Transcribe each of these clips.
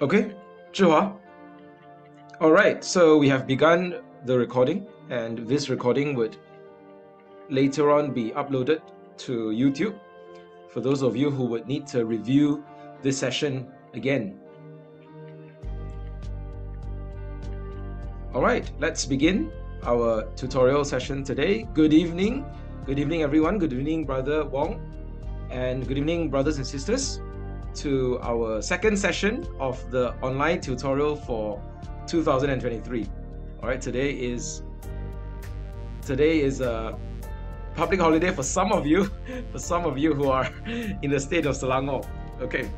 Okay, Zhihua. All right, so we have begun the recording, and this recording would later on be uploaded to YouTube for those of you who would need to review this session again. All right, let's begin our tutorial session today. Good evening. Good evening, everyone. Good evening, Brother Wong. And good evening, brothers and sisters, to our second session of the online tutorial for 2023. All right, today is a public holiday for some of you, who are in the state of Selangor. Okay,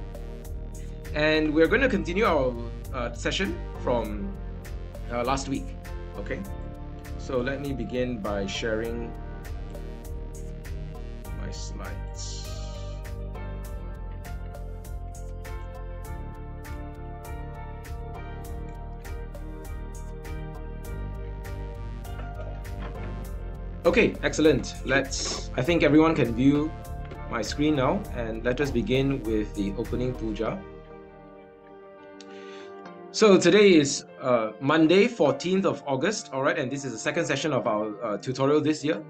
and we're going to continue our session from last week. Okay, so let me begin by sharing my slides. Okay, excellent. I think everyone can view my screen now, and let us begin with the opening puja. So today is Monday, 14th of August, all right, and this is the second session of our tutorial this year.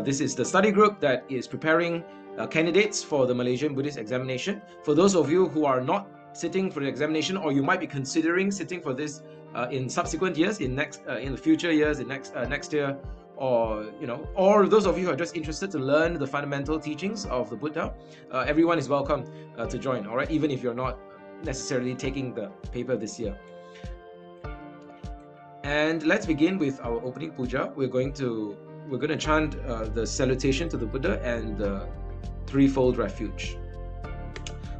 This is the study group that is preparing candidates for the Malaysian Buddhist Examination. For those of you who are not sitting for the examination, or you might be considering sitting for this in subsequent years, in the future years, in next year, or those of you who are just interested to learn the fundamental teachings of the Buddha, everyone is welcome to join, all right, even if you're not necessarily taking the paper this year. And let's begin with our opening puja. We're going to chant the salutation to the Buddha and the threefold refuge.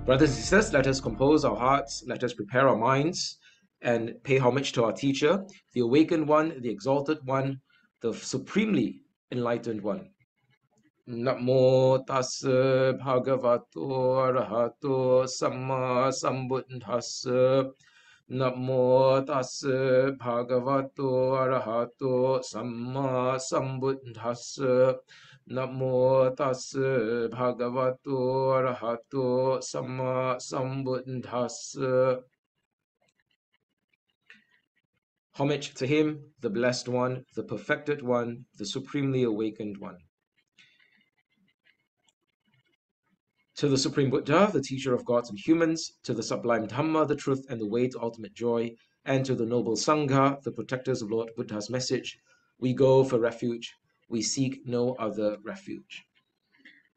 Brothers and sisters, let us compose our hearts, let us prepare our minds, and pay homage to our teacher, the awakened one, the exalted one, the supremely enlightened one. Namo tassa bhagavato arahato samma sambuddhassa. Namo tassa bhagavato arahato samma sambuddhassa. Namo tassa bhagavato arahato samma sambuddhassa. Homage to him, the blessed one, the perfected one, the supremely awakened one. To the Supreme Buddha, the teacher of gods and humans, to the sublime Dhamma, the truth and the way to ultimate joy, and to the noble Sangha, the protectors of Lord Buddha's message, we go for refuge. We seek no other refuge.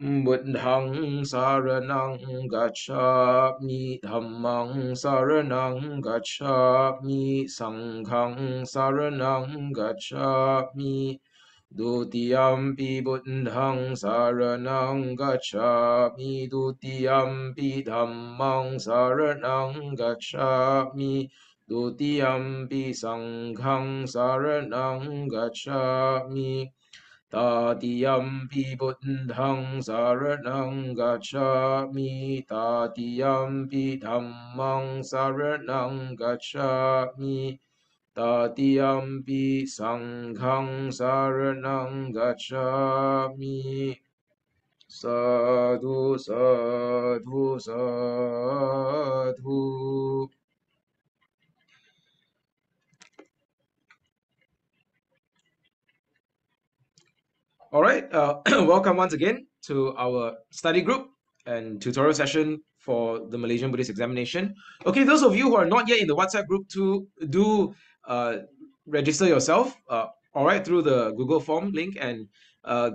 Buddhang saranang gacchami, dhammang saranang gacchami, sanghang saranang gacchami, dutiyampi buddhang saranang gacchami, dutiyampi dhammang saranang gacchami, dutiyampi sanghang saranang gacchami. Tatiyampi buddhang saranang gacchami, tatiyampi dhammang saranang gacchami, tatiyampi sanghang saranang gacchami. Sadhu, sadhu, sadhu. All right, welcome once again to our study group and tutorial session for the Malaysian Buddhist Examination. Okay, those of you who are not yet in the WhatsApp group, do register yourself, all right, through the Google form link, and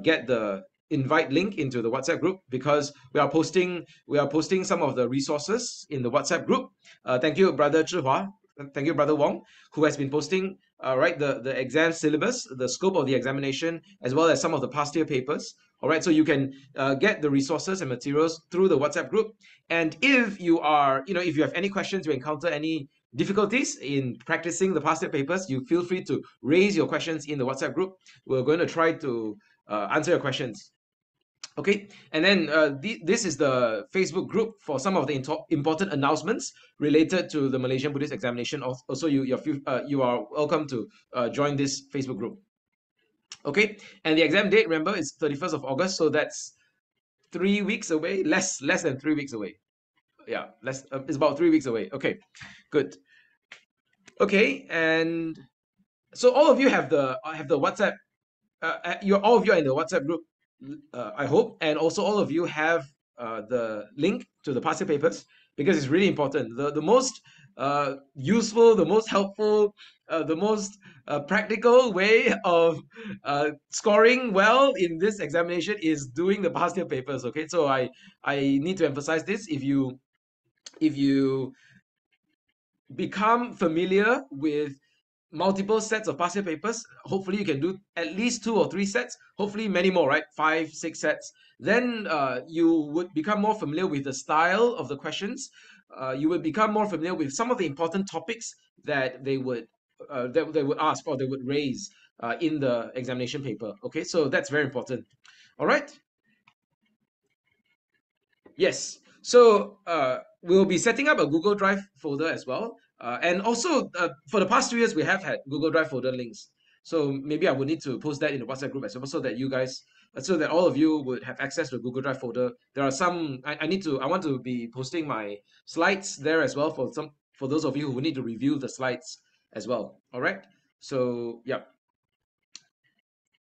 get the invite link into the WhatsApp group, because we are posting some of the resources in the WhatsApp group. Thank you, Brother Zhihua. Thank you, Brother Wong, who has been posting the exam syllabus, the scope of the examination, as well as some of the past year papers. All right, so you can get the resources and materials through the WhatsApp group. And if you are, if you have any questions, you encounter any difficulties in practicing the past year papers, you feel free to raise your questions in the WhatsApp group. We're going to try to answer your questions. Okay, and then this is the Facebook group for some of the important announcements related to the Malaysian Buddhist Examination. Also, you are welcome to join this Facebook group. Okay, and the exam date, remember, is 31st of August, so that's 3 weeks away, less than 3 weeks away. Yeah, it's about 3 weeks away. Okay, good. Okay, and so all of you have the WhatsApp. All of you are in the WhatsApp group, I hope, and also all of you have the link to the past year papers, because it's really important. The most useful, the most helpful, the most practical way of scoring well in this examination is doing the past year papers. Okay, so I need to emphasize this. If you become familiar with multiple sets of past year papers, hopefully you can do at least 2 or 3 sets, hopefully many more, right? 5, 6 sets. Then you would become more familiar with the style of the questions. You would become more familiar with some of the important topics that they would ask or they would raise in the examination paper. Okay, so that's very important. All right. Yes. So we'll be setting up a Google Drive folder as well. And also, for the past 2 years, we have had Google Drive folder links. So maybe I would need to post that in the WhatsApp group as well, so that you guys, so that all of you would have access to the Google Drive folder. There are some, I want to be posting my slides there as well for those of you who need to review the slides as well. All right. So, yeah.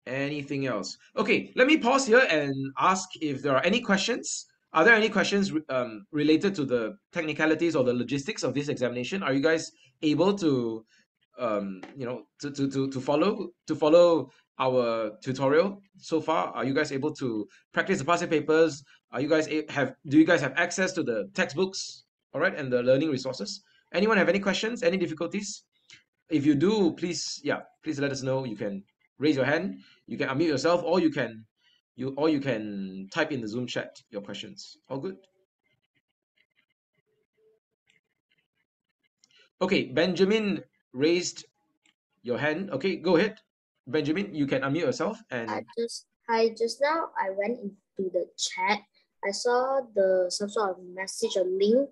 Anything else? Okay, let me pause here and ask if there are any questions. Are there any questions related to the technicalities or the logistics of this examination? Are you guys able to follow our tutorial so far? Are you guys able to practice the past year papers? Do you guys have access to the textbooks, all right, and the learning resources? Anyone have any questions, any difficulties? If you do, please let us know. You can raise your hand, you can unmute yourself, or you can type in the Zoom chat your questions. All good? Okay, Benjamin raised your hand. Okay, go ahead. Benjamin, you can unmute yourself and just now I went into the chat. I saw some sort of message or link.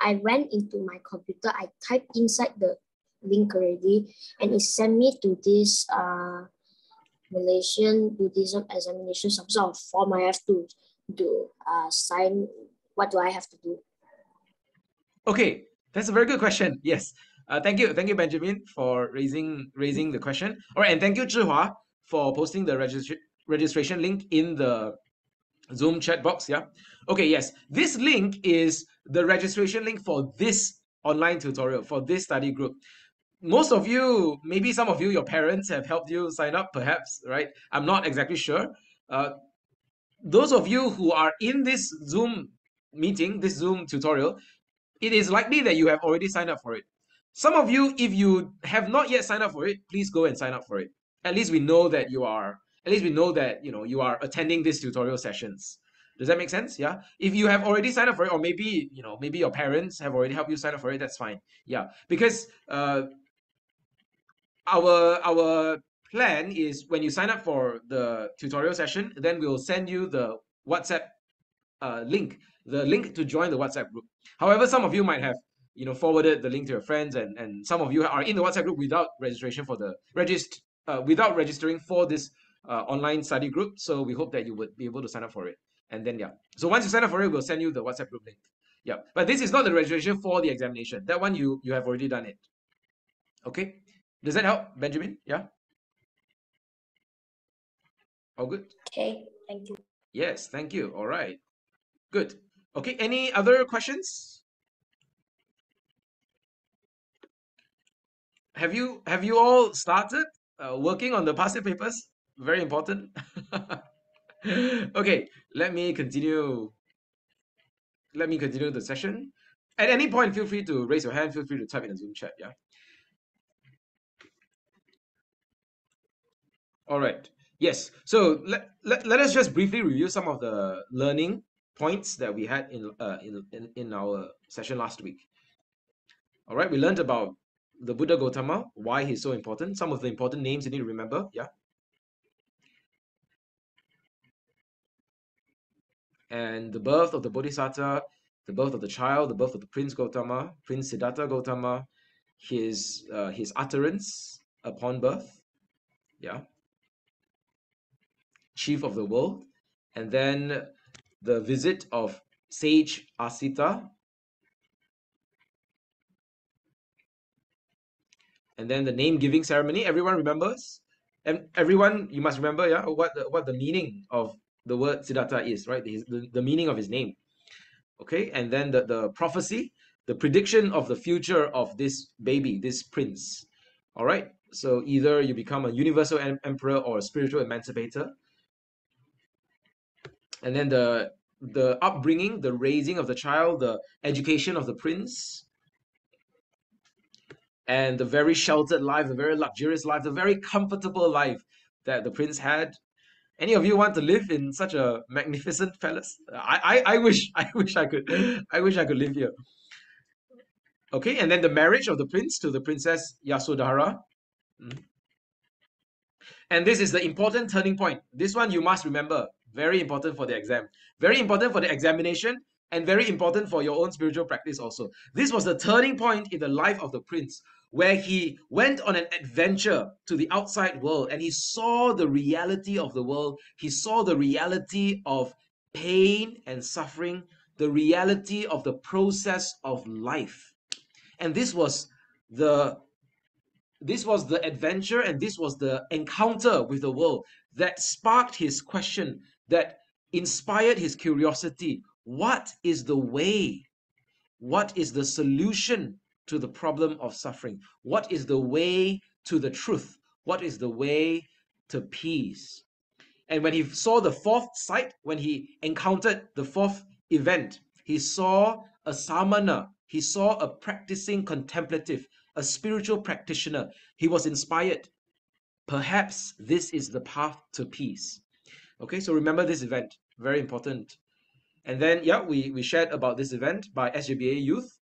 I went into my computer. I typed inside the link already, and it sent me to this Malaysian Buddhism Examination, some sort of form I have to do. Sign. What do I have to do? Okay, that's a very good question. Yes. Thank you, Benjamin, for raising the question. All right, and thank you, Zhihua, for posting the registration link in the Zoom chat box. Yeah. Okay. Yes, this link is the registration link for this online tutorial, for this study group. Most of you, maybe some of you, your parents have helped you sign up, perhaps, right? I'm not exactly sure. Those of you who are in this Zoom meeting, this Zoom tutorial, it is likely that you have already signed up for it. Some of you, if you have not yet signed up for it, please go and sign up for it. At least we know that you are, you are attending these tutorial sessions. Does that make sense? Yeah. If you have already signed up for it, or maybe, maybe your parents have already helped you sign up for it, that's fine. Yeah. Because our plan is when you sign up for the tutorial session, then we'll send you the WhatsApp link, the link to join the WhatsApp group. However, some of you might have forwarded the link to your friends, and some of you are in the WhatsApp group without registration for the without registering for this online study group. So we hope that you would be able to sign up for it. And then so once you sign up for it, we'll send you the WhatsApp group link. Yeah, but this is not the registration for the examination. That one you have already done it. Okay, does that help, Benjamin? Yeah. All good. Okay, thank you. Yes, thank you. All right, good. Okay, any other questions? Have you all started working on the past year papers? Very important. Okay, let me continue the session. At any point, feel free to raise your hand, feel free to type in the Zoom chat. Yeah. All right. Yes. So let us just briefly review some of the learning points that we had in our session last week. All right. We learned about the Buddha Gautama, why he's so important, some of the important names you need to remember. Yeah. And the birth of the Bodhisattva, the birth of the child, the birth of the Prince Gautama, Prince Siddhartha Gautama, his utterance upon birth, yeah, chief of the world, and then the visit of sage Asita, And then the name giving ceremony, everyone remembers? And everyone, you must remember, yeah, what the meaning of the word Siddhartha is, right? The meaning of his name. Okay, and then the prophecy, the prediction of the future of this baby, this prince. All right, so either you become a universal emperor or a spiritual emancipator. And then the upbringing, the raising of the child, the education of the prince, and the very sheltered life, the very luxurious life, the very comfortable life that the prince had. Any of you want to live in such a magnificent palace? I wish I wish I could live here. Okay, and then the marriage of the prince to the princess Yasodhara. And this is the important turning point. This one you must remember. Very important for the exam. Very important for the examination, and very important for your own spiritual practice also. This was the turning point in the life of the prince, where he went on an adventure to the outside world and he saw the reality of the world. He saw the reality of pain and suffering, the reality of the process of life. And this was the adventure, and this was the encounter with the world that sparked his question, that inspired his curiosity. What is the way? What is the solution to the problem of suffering? What is the way to the truth? What is the way to peace? And when he saw the fourth sight, when he encountered the fourth event, he saw a samana, he saw a practicing contemplative, a spiritual practitioner. He was inspired. Perhaps this is the path to peace. Okay, so remember this event, very important. And then, yeah, we shared about this event by SJBA Youth.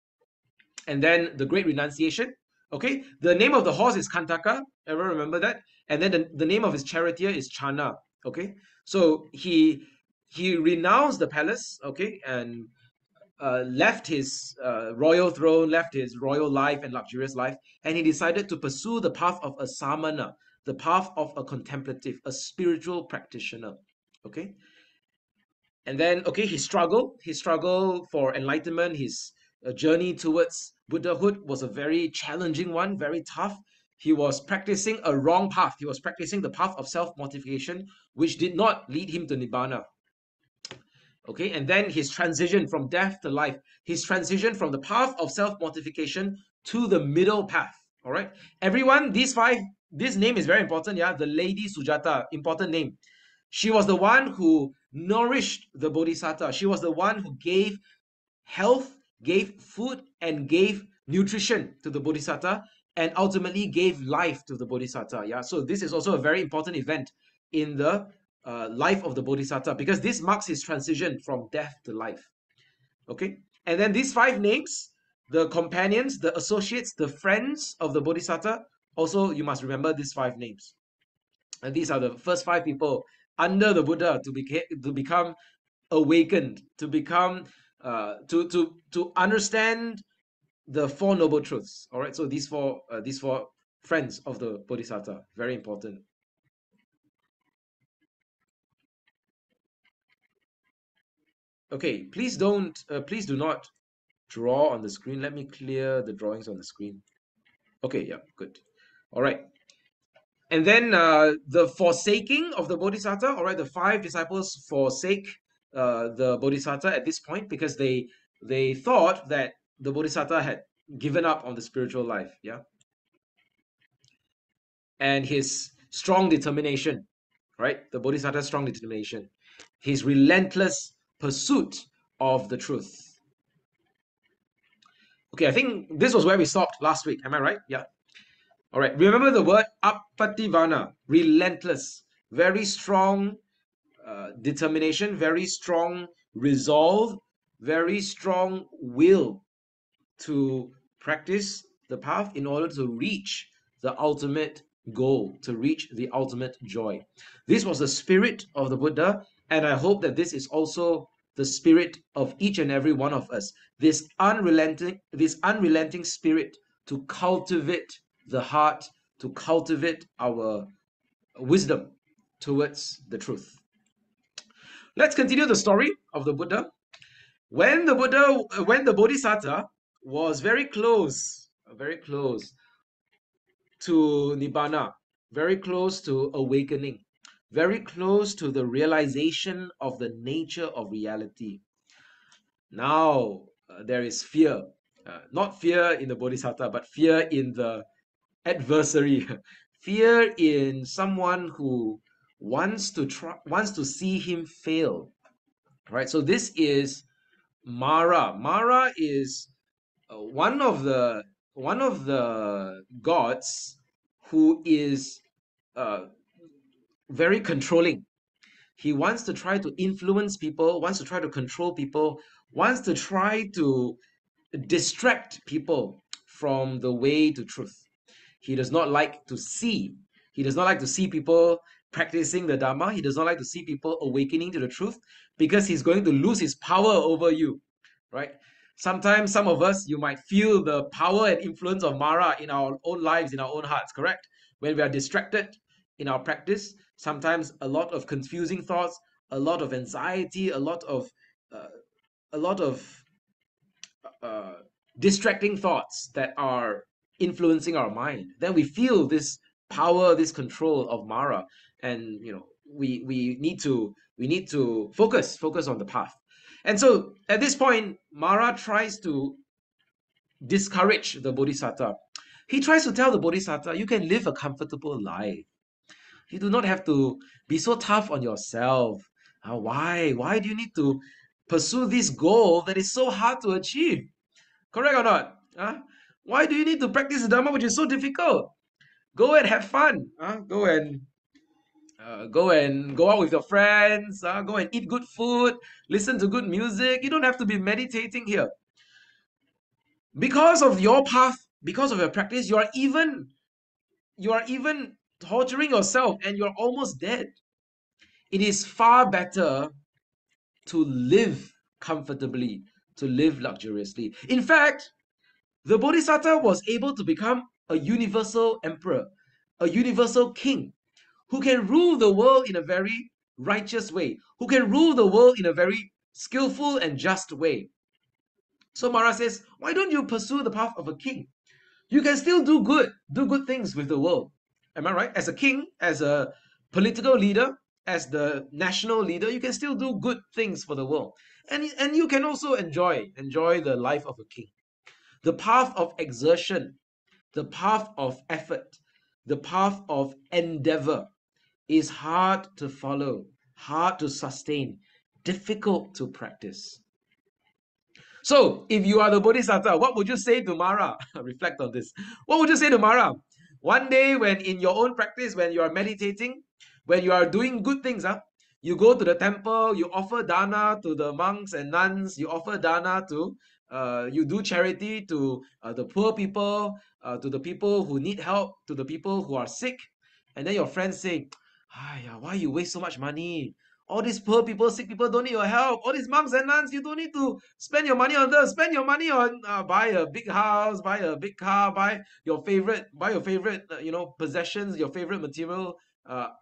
And then the Great Renunciation. Okay, the name of the horse is Kantaka. Everyone remember that? And then the name of his charioteer is Chana. Okay, so he renounced the palace. Okay, and left his royal throne, left his royal life and luxurious life, and he decided to pursue the path of a samana, the path of a contemplative, a spiritual practitioner. Okay, and then he struggled for enlightenment. His journey towards Buddhahood was a very challenging one, very tough. He was practicing a wrong path. He was practicing the path of self-mortification, which did not lead him to Nibbana. Okay, and then his transition from death to life, his transition from the path of self-mortification to the middle path. All right, everyone, this name is very important. Yeah, the Lady Sujata, important name. She was the one who nourished the Bodhisattva. She was the one who gave health, gave food, and gave nutrition to the Bodhisattva, and ultimately gave life to the Bodhisattva. Yeah, so this is also a very important event in the life of the Bodhisattva, because this marks his transition from death to life. Okay, and then these 5 names, the companions, the associates, the friends of the Bodhisattva, also you must remember these 5 names. And these are the first 5 people under the Buddha to become awakened, to become to understand the 4 noble truths. All right, so these four friends of the Bodhisattva, very important. Okay, please do not draw on the screen. Let me clear the drawings on the screen. Okay, yeah, good. All right. And then the forsaking of the Bodhisattva. All right, the 5 disciples forsake the Bodhisattva at this point, because they thought that the Bodhisattva had given up on the spiritual life. Yeah. And his strong determination, right? The Bodhisattva's strong determination, his relentless pursuit of the truth. Okay, I think this was where we stopped last week. Am I right? Yeah. All right. Remember the word apattivana, relentless, very strong determination, very strong resolve, very strong will to practice the path in order to reach the ultimate goal, to reach the ultimate joy. This was the spirit of the Buddha, and I hope that this is also the spirit of each and every one of us. This unrelenting spirit to cultivate the heart, to cultivate our wisdom towards the truth. Let's continue the story of the Buddha. When the Bodhisattva was very close to Nibbana, very close to awakening, very close to the realization of the nature of reality. Now there is fear, not fear in the Bodhisattva, but fear in the adversary, fear in someone who wants to see him fail. Right? So this is Mara. Mara is one of the gods who is uh, very controlling. He wants to try to influence people, wants to try to control people, wants to try to distract people from the way to truth. He does not like to see. He does not like to see people practicing the Dhamma. He does not like to see people awakening to the truth, because he's going to lose his power over you, right? Sometimes some of us, you might feel the power and influence of Mara in our own lives, in our own hearts, correct? When we are distracted in our practice, sometimes a lot of confusing thoughts, a lot of anxiety, uh, a lot of uh, distracting thoughts that are influencing our mind, then we feel this power, this control of Mara, and we need to focus on the path. And so at this point, Mara tries to discourage the Bodhisattva. He tries to tell the Bodhisattva, you can live a comfortable life. You do not have to be so tough on yourself. Why? Why do you need to pursue this goal that is so hard to achieve? Correct or not? Why do you need to practice the Dhamma which is so difficult? Go and have fun. Go out with your friends. Go and eat good food. Listen to good music. You don't have to be meditating here. Because of your path, because of your practice, you are even torturing yourself, and you're almost dead. It is far better to live comfortably, to live luxuriously. In fact, the Bodhisattva was able to become a universal emperor, a universal king, who can rule the world in a very righteous way, who can rule the world in a very skillful and just way. So Mara says, why don't you pursue the path of a king? You can still do good things with the world. Am I right? As a king, as a political leader, as the national leader, you can still do good things for the world. And you can also enjoy the life of a king. The path of exertion, the path of effort, the path of endeavor is hard to follow, hard to sustain, difficult to practice. So, if you are the Bodhisattva, what would you say to Mara? Reflect on this. What would you say to Mara? One day, when in your own practice, when you are meditating, when you are doing good things, you go to the temple, you offer dana to the monks and nuns, you offer dana to, you do charity to the poor people, to the people who need help, to the people who are sick. And then your friends say, why you waste so much money? All these poor people, sick people don't need your help. All these monks and nuns, you don't need to spend your money on them. Spend your money on buy a big house, buy a big car, buy your favorite, possessions, your favorite material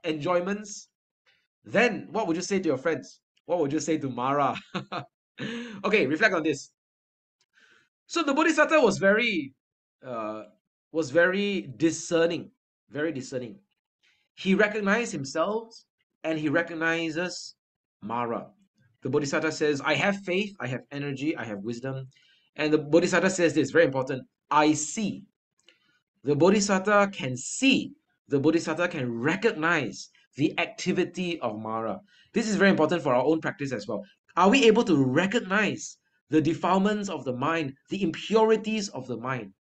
enjoyments. Then what would you say to your friends? What would you say to Mara? Okay, reflect on this. So the Bodhisattva was very discerning, very discerning. He recognized himself, and he recognizes Mara. The Bodhisattva says, I have faith, I have energy, I have wisdom. And the Bodhisattva says this, very important, I see. The Bodhisattva can see, the Bodhisattva can recognize the activity of Mara. This is very important for our own practice as well. Are we able to recognize the defilements of the mind, the impurities of the mind?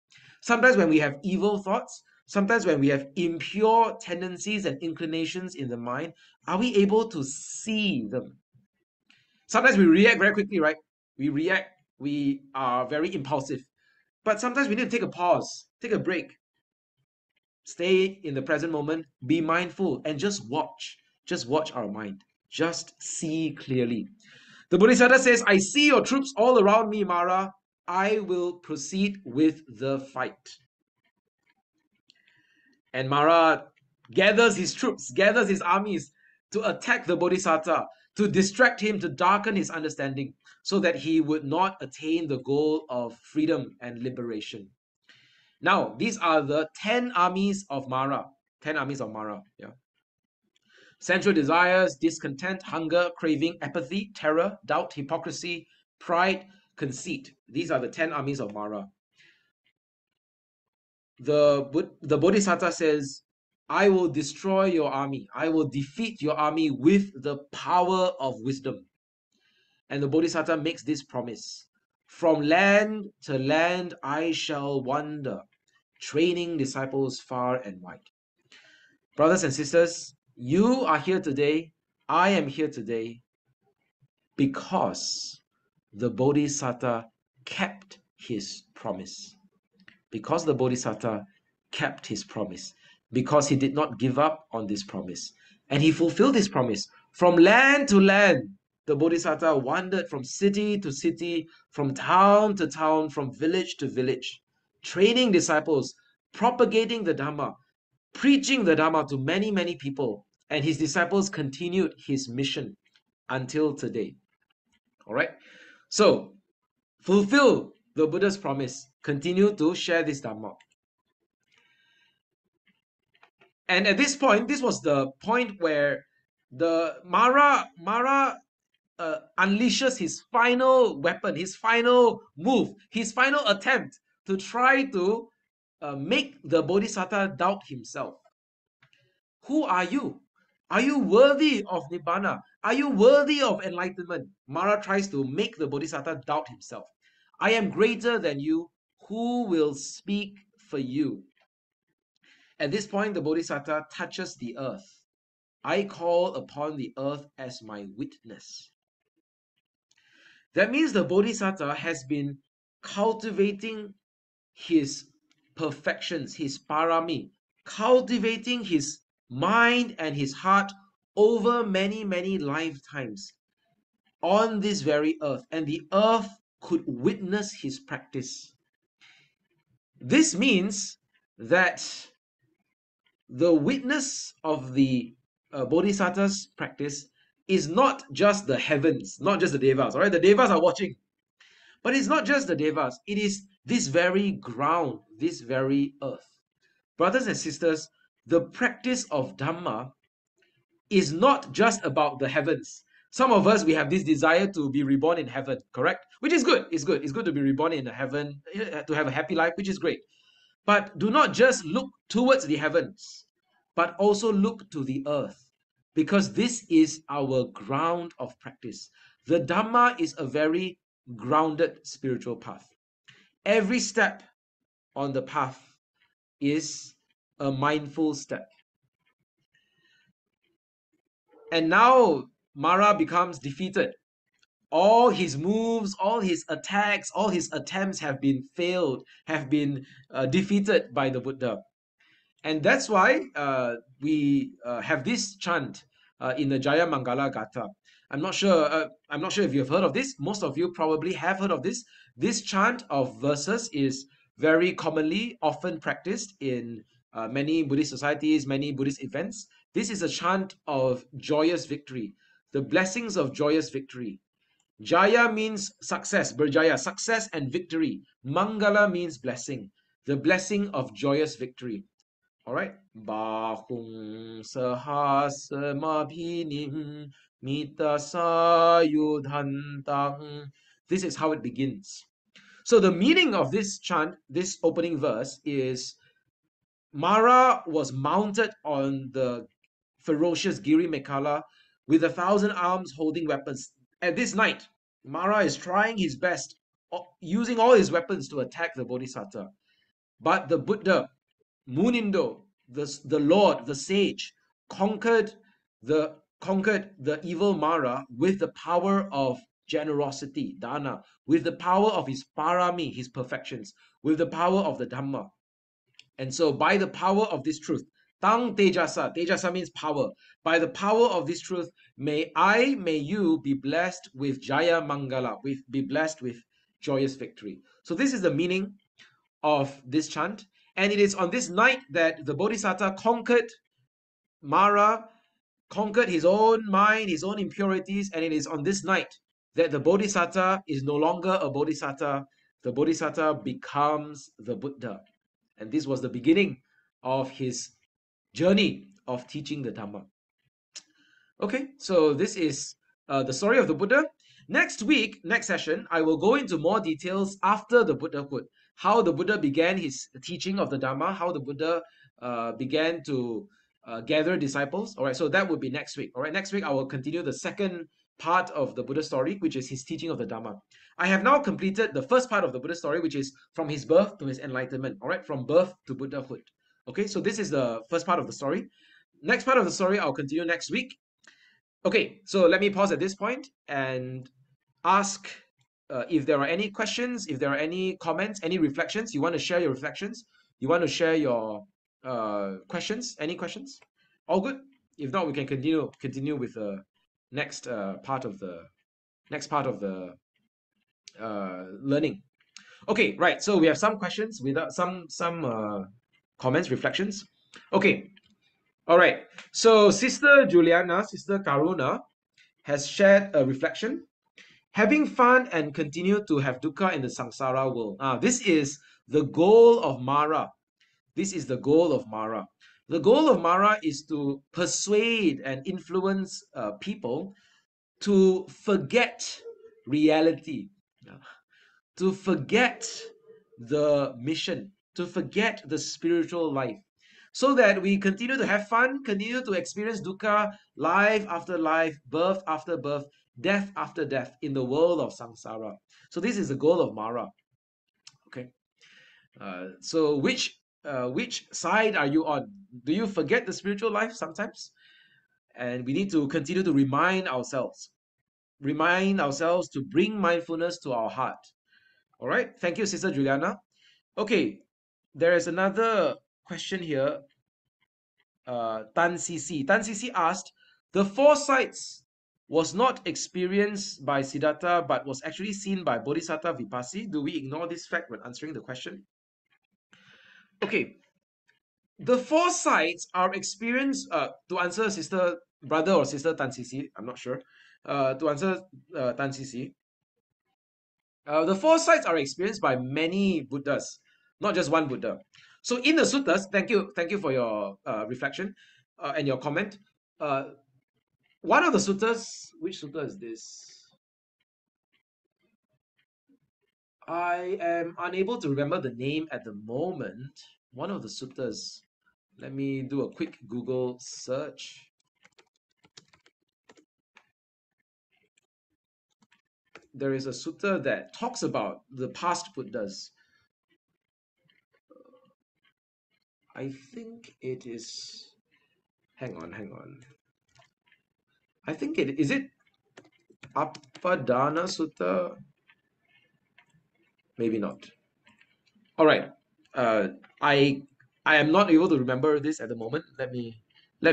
Sometimes when we have evil thoughts, sometimes when we have impure tendencies and inclinations in the mind, are we able to see them? Sometimes we react very quickly, right? We are very impulsive. But sometimes we need to take a pause, take a break, stay in the present moment, be mindful, and just watch. Just watch our mind. Just see clearly. The Bodhisattva says, I see your troops all around me, Mara. I will proceed with the fight. And Mara gathers his troops, gathers his armies to attack the Bodhisattva, to distract him, to darken his understanding, so that he would not attain the goal of freedom and liberation. Now, these are the 10 armies of Mara. 10 armies of Mara. Yeah. Sensual desires, discontent, hunger, craving, apathy, terror, doubt, hypocrisy, pride, conceit. These are the 10 armies of Mara. The Bodhisattva says, I will destroy your army. I will defeat your army with the power of wisdom. And the Bodhisattva makes this promise. From land to land I shall wander, training disciples far and wide. Brothers and sisters, you are here today. I am here today because the Bodhisattva kept his promise. Because the Bodhisattva kept his promise. Because he did not give up on this promise. And he fulfilled his promise. From land to land, the Bodhisattva wandered from city to city, from town to town, from village to village, training disciples, propagating the Dhamma, preaching the Dhamma to many, many people. And his disciples continued his mission until today. All right. So, fulfill the Buddha's promise. Continue to share this Dhamma. And at this point, this was the point where the Mara unleashes his final weapon, his final move, his final attempt to try to make the Bodhisattva doubt himself. Who are you? Are you worthy of Nibbana? Are you worthy of enlightenment? Mara tries to make the Bodhisattva doubt himself. I am greater than you. Who will speak for you? At this point, the Bodhisattva touches the earth. I call upon the earth as my witness. That means the Bodhisattva has been cultivating his perfections, his parami, cultivating his mind and his heart over many, many lifetimes on this very earth. And the earth could witness his practice. This means that the witness of the Bodhisattva's practice is not just the heavens, not just the devas. All right, the devas are watching, but it's not just the devas. It is this very ground, this very earth. Brothers and sisters, the practice of Dhamma is not just about the heavens. Some of us, we have this desire to be reborn in heaven, correct? Which is good. It's good. It's good to be reborn in heaven, to have a happy life, which is great. But do not just look towards the heavens, but also look to the earth, because this is our ground of practice. The Dhamma is a very grounded spiritual path. Every step on the path is a mindful step. And now Mara becomes defeated. All his moves, all his attacks, all his attempts have been failed, have been defeated by the Buddha. And that's why we have this chant in the Jaya Mangala Gatha. I'm not sure if you have heard of this. Most of you probably have heard of this. This chant of verses is very commonly, often practiced in many Buddhist societies, many Buddhist events. This is a chant of joyous victory, the blessings of joyous victory. Jaya means success, berjaya, success and victory. Mangala means blessing, the blessing of joyous victory. All right. Bahung sahasamabhinim mita sayudhantang. This is how it begins. So the meaning of this chant, this opening verse, is Mara was mounted on the ferocious Giri Mekala with 1,000 arms holding weapons. At this night, Mara is trying his best, using all his weapons to attack the Bodhisattva. But the Buddha, Munindo, the Lord, the sage, conquered the evil Mara with the power of generosity, dana, with the power of his parami, his perfections, with the power of the Dhamma. And so by the power of this truth, tang tejasa, tejasa means power. By the power of this truth, may you be blessed with jaya mangala, be blessed with joyous victory. So this is the meaning of this chant. And it is on this night that the Bodhisattva conquered Mara, conquered his own mind, his own impurities. And it is on this night that the Bodhisattva is no longer a Bodhisattva. The Bodhisattva becomes the Buddha. And this was the beginning of his journey of teaching the Dhamma. Okay, so this is the story of the Buddha. Next week, next session, I will go into more details after the Buddhahood, how the Buddha began his teaching of the Dhamma, how the Buddha began to gather disciples. All right, so that would be next week. All right, next week I will continue the second part of the Buddha story, which is his teaching of the Dhamma. I have now completed the first part of the Buddha story, which is from his birth to his enlightenment. All right, from birth to Buddhahood. Okay, so this is the first part of the story. Next part of the story I'll continue next week. Okay, so let me pause at this point and ask if there are any questions, if there are any comments, any reflections. You want to share your reflections? You want to share your questions? Any questions? All good. If not, we can continue with the next part of the learning. Okay, right. So we have some questions without some comments, reflections. Okay. All right. So Sister Juliana, Sister Karuna has shared a reflection. Having fun and continue to have dukkha in the samsara world. This is the goal of Mara. This is the goal of Mara. The goal of Mara is to persuade and influence people to forget reality, to forget the mission, to forget the spiritual life, so that we continue to have fun, continue to experience dukkha, life after life, birth after birth, death after death in the world of samsara. So this is the goal of Mara. Okay. So which side are you on? Do you forget the spiritual life sometimes? And we need to continue to remind ourselves to bring mindfulness to our heart. All right. Thank you, Sister Juliana. Okay. There is another question here. Tan CC. Tan CC asked, the foresights was not experienced by Siddhartha, but was actually seen by Bodhisattva Vipassi. Do we ignore this fact when answering the question? Okay. The foresights are experienced, to answer Sister Brother or Sister Tan CC, I'm not sure. To answer Tan CC, the foresights are experienced by many Buddhas, not just one Buddha. So in the suttas, thank you for your reflection and your comment. One of the suttas, which sutta is this? I am unable to remember the name at the moment. One of the suttas. Let me do a quick Google search. There is a sutta that talks about the past Buddhas. I think it is. Hang on. I think is it Appadana Sutta? Maybe not. All right. I am not able to remember this at the moment. Let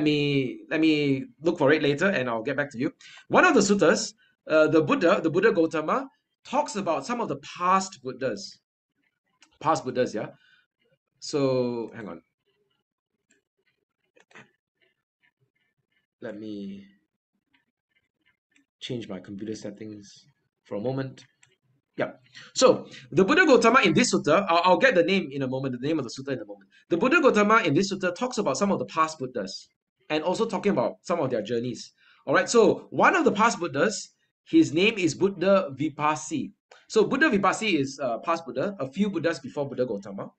me look for it later, and I'll get back to you. One of the suttas, the Buddha Gautama, talks about some of the past Buddhas. Yeah. So hang on. Let me change my computer settings for a moment. Yeah. So the Buddha Gautama in this sutta, I'll get the name in a moment, the name of the sutta in a moment. The Buddha Gautama in this sutta talks about some of the past Buddhas and also talking about some of their journeys. All right. So one of the past Buddhas, his name is Buddha Vipassi. So Buddha Vipassi is past Buddha, a few Buddhas before Buddha Gautama.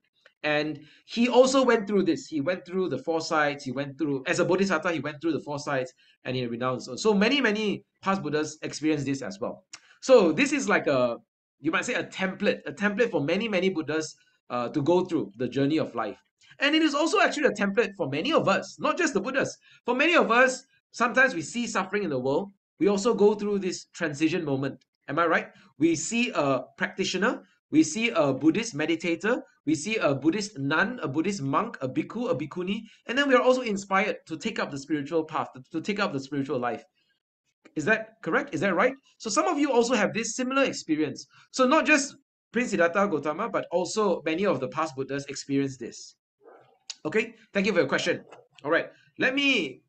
And he also went through this. He went through the foresights. He went through, as a bodhisattva, he went through the foresights and he renounced. So many past Buddhas experienced this as well. So this is like you might say a template for many Buddhas to go through the journey of life. And it is also actually a template for many of us, not just the Buddhas. For many of us, sometimes we see suffering in the world. We also go through this transition moment. Am I right? We see a practitioner, we see a Buddhist meditator, we see a Buddhist nun, a Buddhist monk, a bhikkhu, a bhikkhuni, and then we are also inspired to take up the spiritual path, to take up the spiritual life. Is that correct? Is that right? So some of you also have this similar experience. So not just Prince Siddhartha Gautama, but also many of the past Buddhas experienced this. Okay, thank you for your question. All right, let me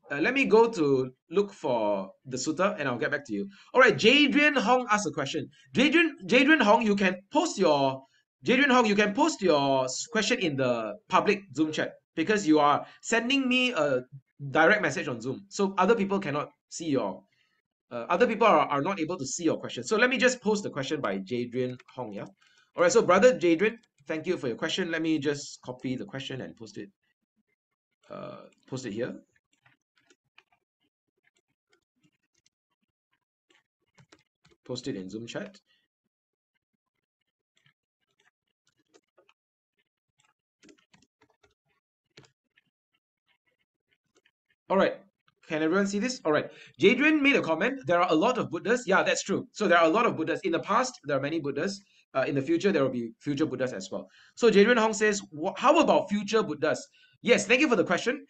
go to look for the sutta and I'll get back to you. All right, Jadrian Hong asked a question. Jadrian Hong, you can post your Jadrian Hong, you can post your question in the public Zoom chat because you are sending me a direct message on Zoom. So other people cannot see your, other people are not able to see your question. So let me just post the question by Jadrian Hong, yeah? All right, so brother Jadrian, thank you for your question. Let me just copy the question and post it here. Post it in Zoom chat. All right. Can everyone see this? All right. Jadrian made a comment. There are a lot of Buddhas. Yeah, that's true. So there are a lot of Buddhas. In the past, there are many Buddhas. In the future, there will be future Buddhas as well. So Jadrian Hong says, how about future Buddhas? Yes, thank you for the question.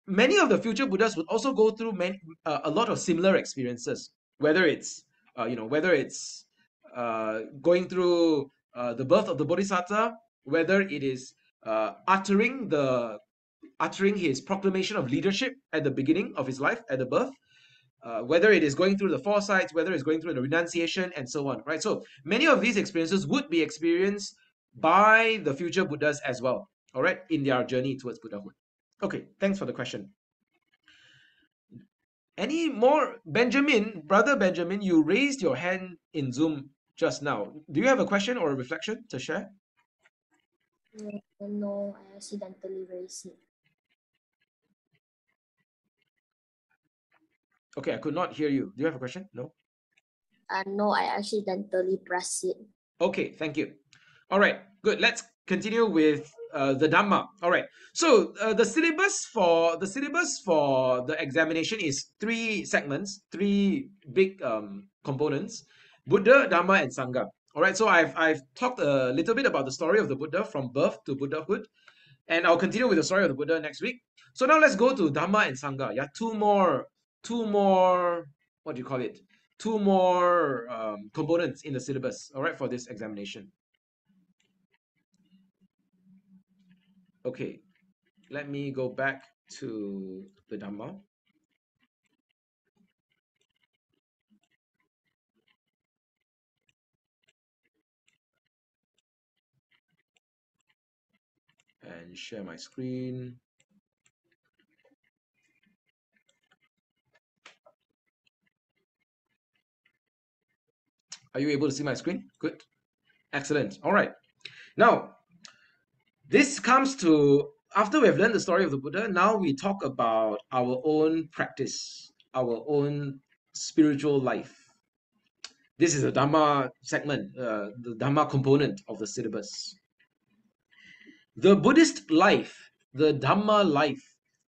Many of the future Buddhas would also go through a lot of similar experiences, whether it's, going through the birth of the Bodhisattva, whether it is uttering his proclamation of leadership at the beginning of his life, at the birth, whether it is going through the foresight, whether it's going through the renunciation, and so on, right? So many of these experiences would be experienced by the future Buddhas as well, all right, in their journey towards Buddhahood. Okay, thanks for the question. Any more? Benjamin, brother Benjamin, you raised your hand in Zoom just now. Do you have a question or a reflection to share? No, I accidentally raised it. Okay, I could not hear you. Do you have a question? No? No, I accidentally pressed it. Okay, thank you. All right, good. Let's continue with the Dhamma. All right. So the syllabus for the examination is 3 segments, 3 big components: Buddha, Dhamma, and Sangha. All right. So I've talked a little bit about the story of the Buddha from birth to Buddhahood, and I'll continue with the story of the Buddha next week. So now let's go to Dhamma and Sangha. Yeah, two more. What do you call it? 2 more components in the syllabus, all right, for this examination. Okay, let me go back to the Dhamma. And share my screen. Are you able to see my screen? Good. Excellent. All right. Now, this comes to, after we have learned the story of the Buddha, now we talk about our own practice, our own spiritual life. This is a Dhamma segment, the Dhamma component of the syllabus. The Buddhist life, the Dhamma life,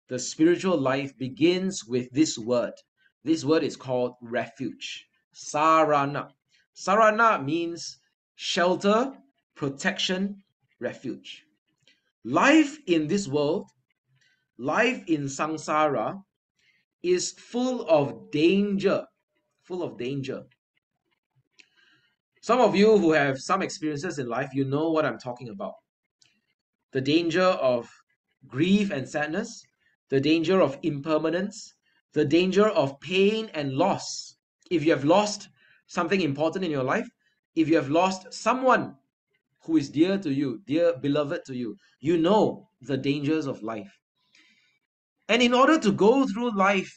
the spiritual life begins with this word. This word is called refuge, sarana. Sarana means shelter, protection, refuge. Life in this world, life in samsara, is full of danger, full of danger. Some of you who have some experiences in life, you know what I'm talking about. The danger of grief and sadness, the danger of impermanence, the danger of pain and loss. If you have lost something important in your life, if you have lost someone who is dear to you, dear beloved to you, you know the dangers of life. And in order to go through life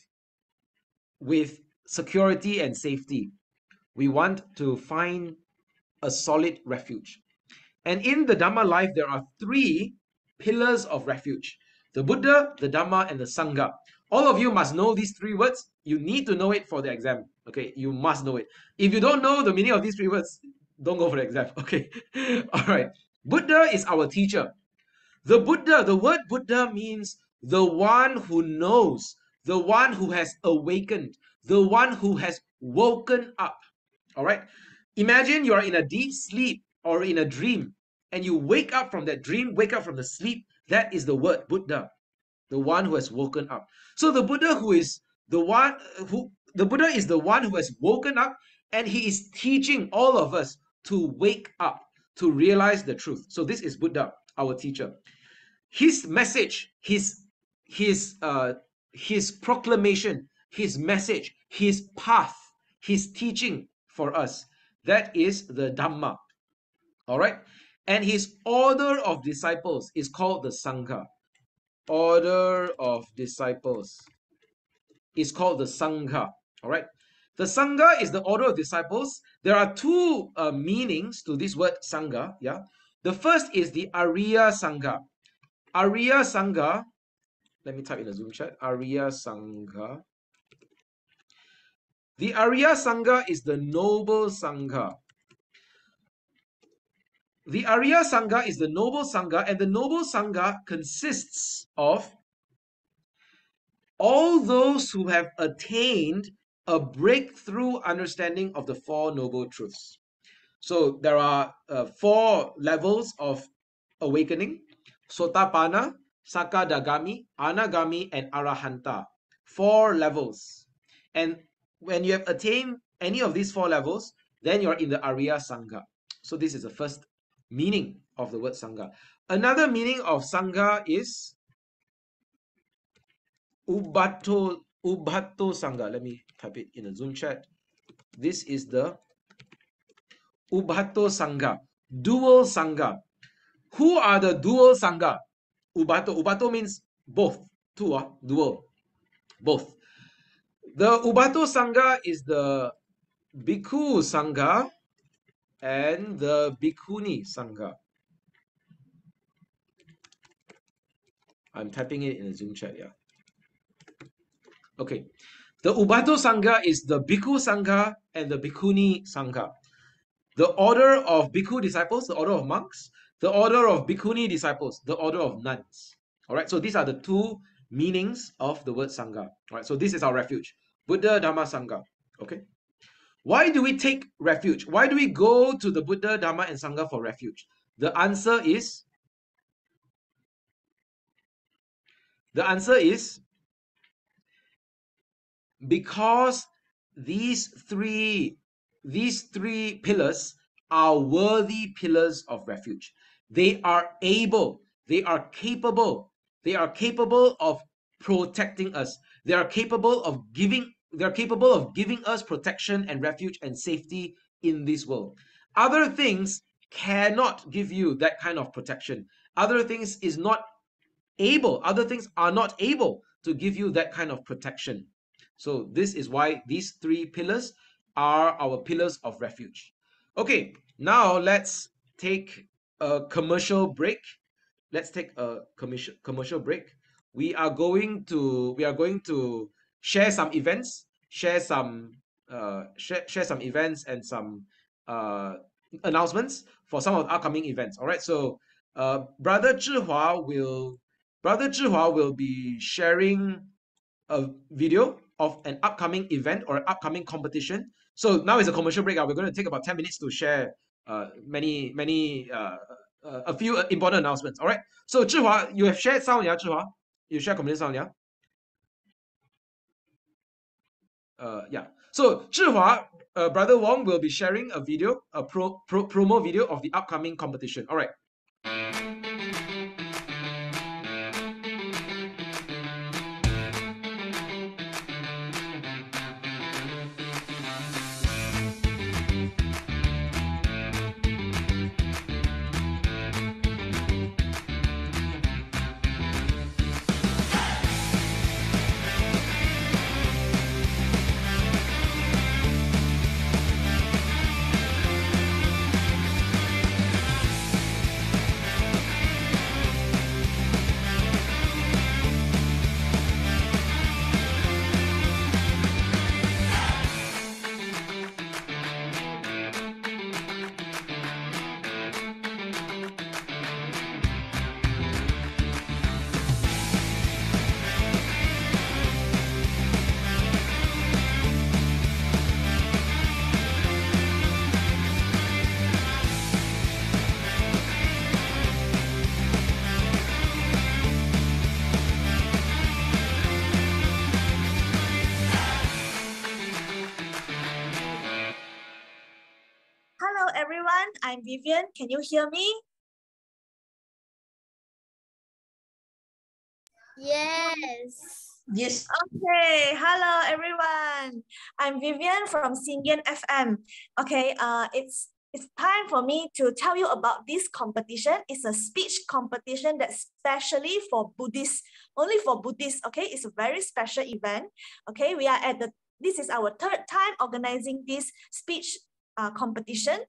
with security and safety, we want to find a solid refuge. And in the Dhamma life, there are 3 pillars of refuge: the Buddha, the Dhamma, and the Sangha. All of you must know these 3 words. You need to know it for the exam. Okay, you must know it. If you don't know the meaning of these 3 words, don't go for the exam. Okay, all right. Buddha is our teacher. The Buddha, the word Buddha means the one who knows, the one who has awakened, the one who has woken up. All right. Imagine you are in a deep sleep or in a dream, and you wake up from that dream, wake up from the sleep. That is the word Buddha, the one who has woken up. So the Buddha is the one who has woken up, and he is teaching all of us to wake up, to realize the truth. So this is Buddha, our teacher. His message, his proclamation, his message, his path, his teaching for us, that is the Dhamma. All right. and his order of disciples is called the Sangha. Order of disciples is called the Sangha. All right. The Sangha is the order of disciples. There are two meanings to this word Sangha. Yeah. The first is the Arya Sangha. Arya Sangha. Let me type in the Zoom chat. Arya Sangha. The Arya Sangha is the noble Sangha. The Arya Sangha is the noble Sangha, and the noble Sangha consists of all those who have attained a breakthrough understanding of the Four Noble Truths. So there are 4 levels of awakening: Sotapanna, Sakadagami, Anagami, and Arahanta. 4 levels. And when you have attained any of these 4 levels, then you're in the Arya Sangha. So this is the first meaning of the word Sangha. Another meaning of Sangha is Ubhatto Sangha. Let me type it in the Zoom chat. This is the Ubhatto Sangha, dual Sangha. Who are the dual Sangha? Ubhatto. Ubhatto means both. Two, dual. Both. The Ubhatto Sangha is the Bhikkhu Sangha and the Bhikkhuni Sangha. I'm typing it in the Zoom chat, yeah. Okay. The Ubhatto Sangha is the Bhikkhu Sangha and the Bhikkhuni Sangha. The order of Bhikkhu disciples, the order of monks, the order of Bhikkhuni disciples, the order of nuns. All right, so these are the two meanings of the word Sangha. All right, so this is our refuge, Buddha, Dhamma, Sangha. Okay. Why do we take refuge? Why do we go to the Buddha, Dhamma, and Sangha for refuge? The answer is because these three pillars are worthy pillars of refuge. They are able, they are capable of protecting us. They are capable of giving us protection and refuge and safety in this world. Other things cannot give you that kind of protection. Other things are not able to give you that kind of protection. So this is why these 3 pillars are our pillars of refuge. Okay, now let's take a commercial break. We are going to share some events, share some events and some announcements for some of the upcoming events. All right, so Brother Zhihua will be sharing a video of an upcoming event or an upcoming competition. So now is a commercial break. We're going to take about 10 minutes to share a few important announcements. All right. So Zhihua, you have shared sound, yeah, Zhihua? You share community sound, yeah? Yeah. So Zhihua, Brother Wong will be sharing a video, a promo video of the upcoming competition. All right. Hello everyone, I'm Vivian. Can you hear me? Yes. Yes. Okay, hello everyone. I'm Vivian from Singen FM. Okay, it's it's time for me to tell you about this competition. It's a speech competition that's specially for Buddhists, only for Buddhists, okay? It's a very special event, okay? This is our third time organizing this speech competition,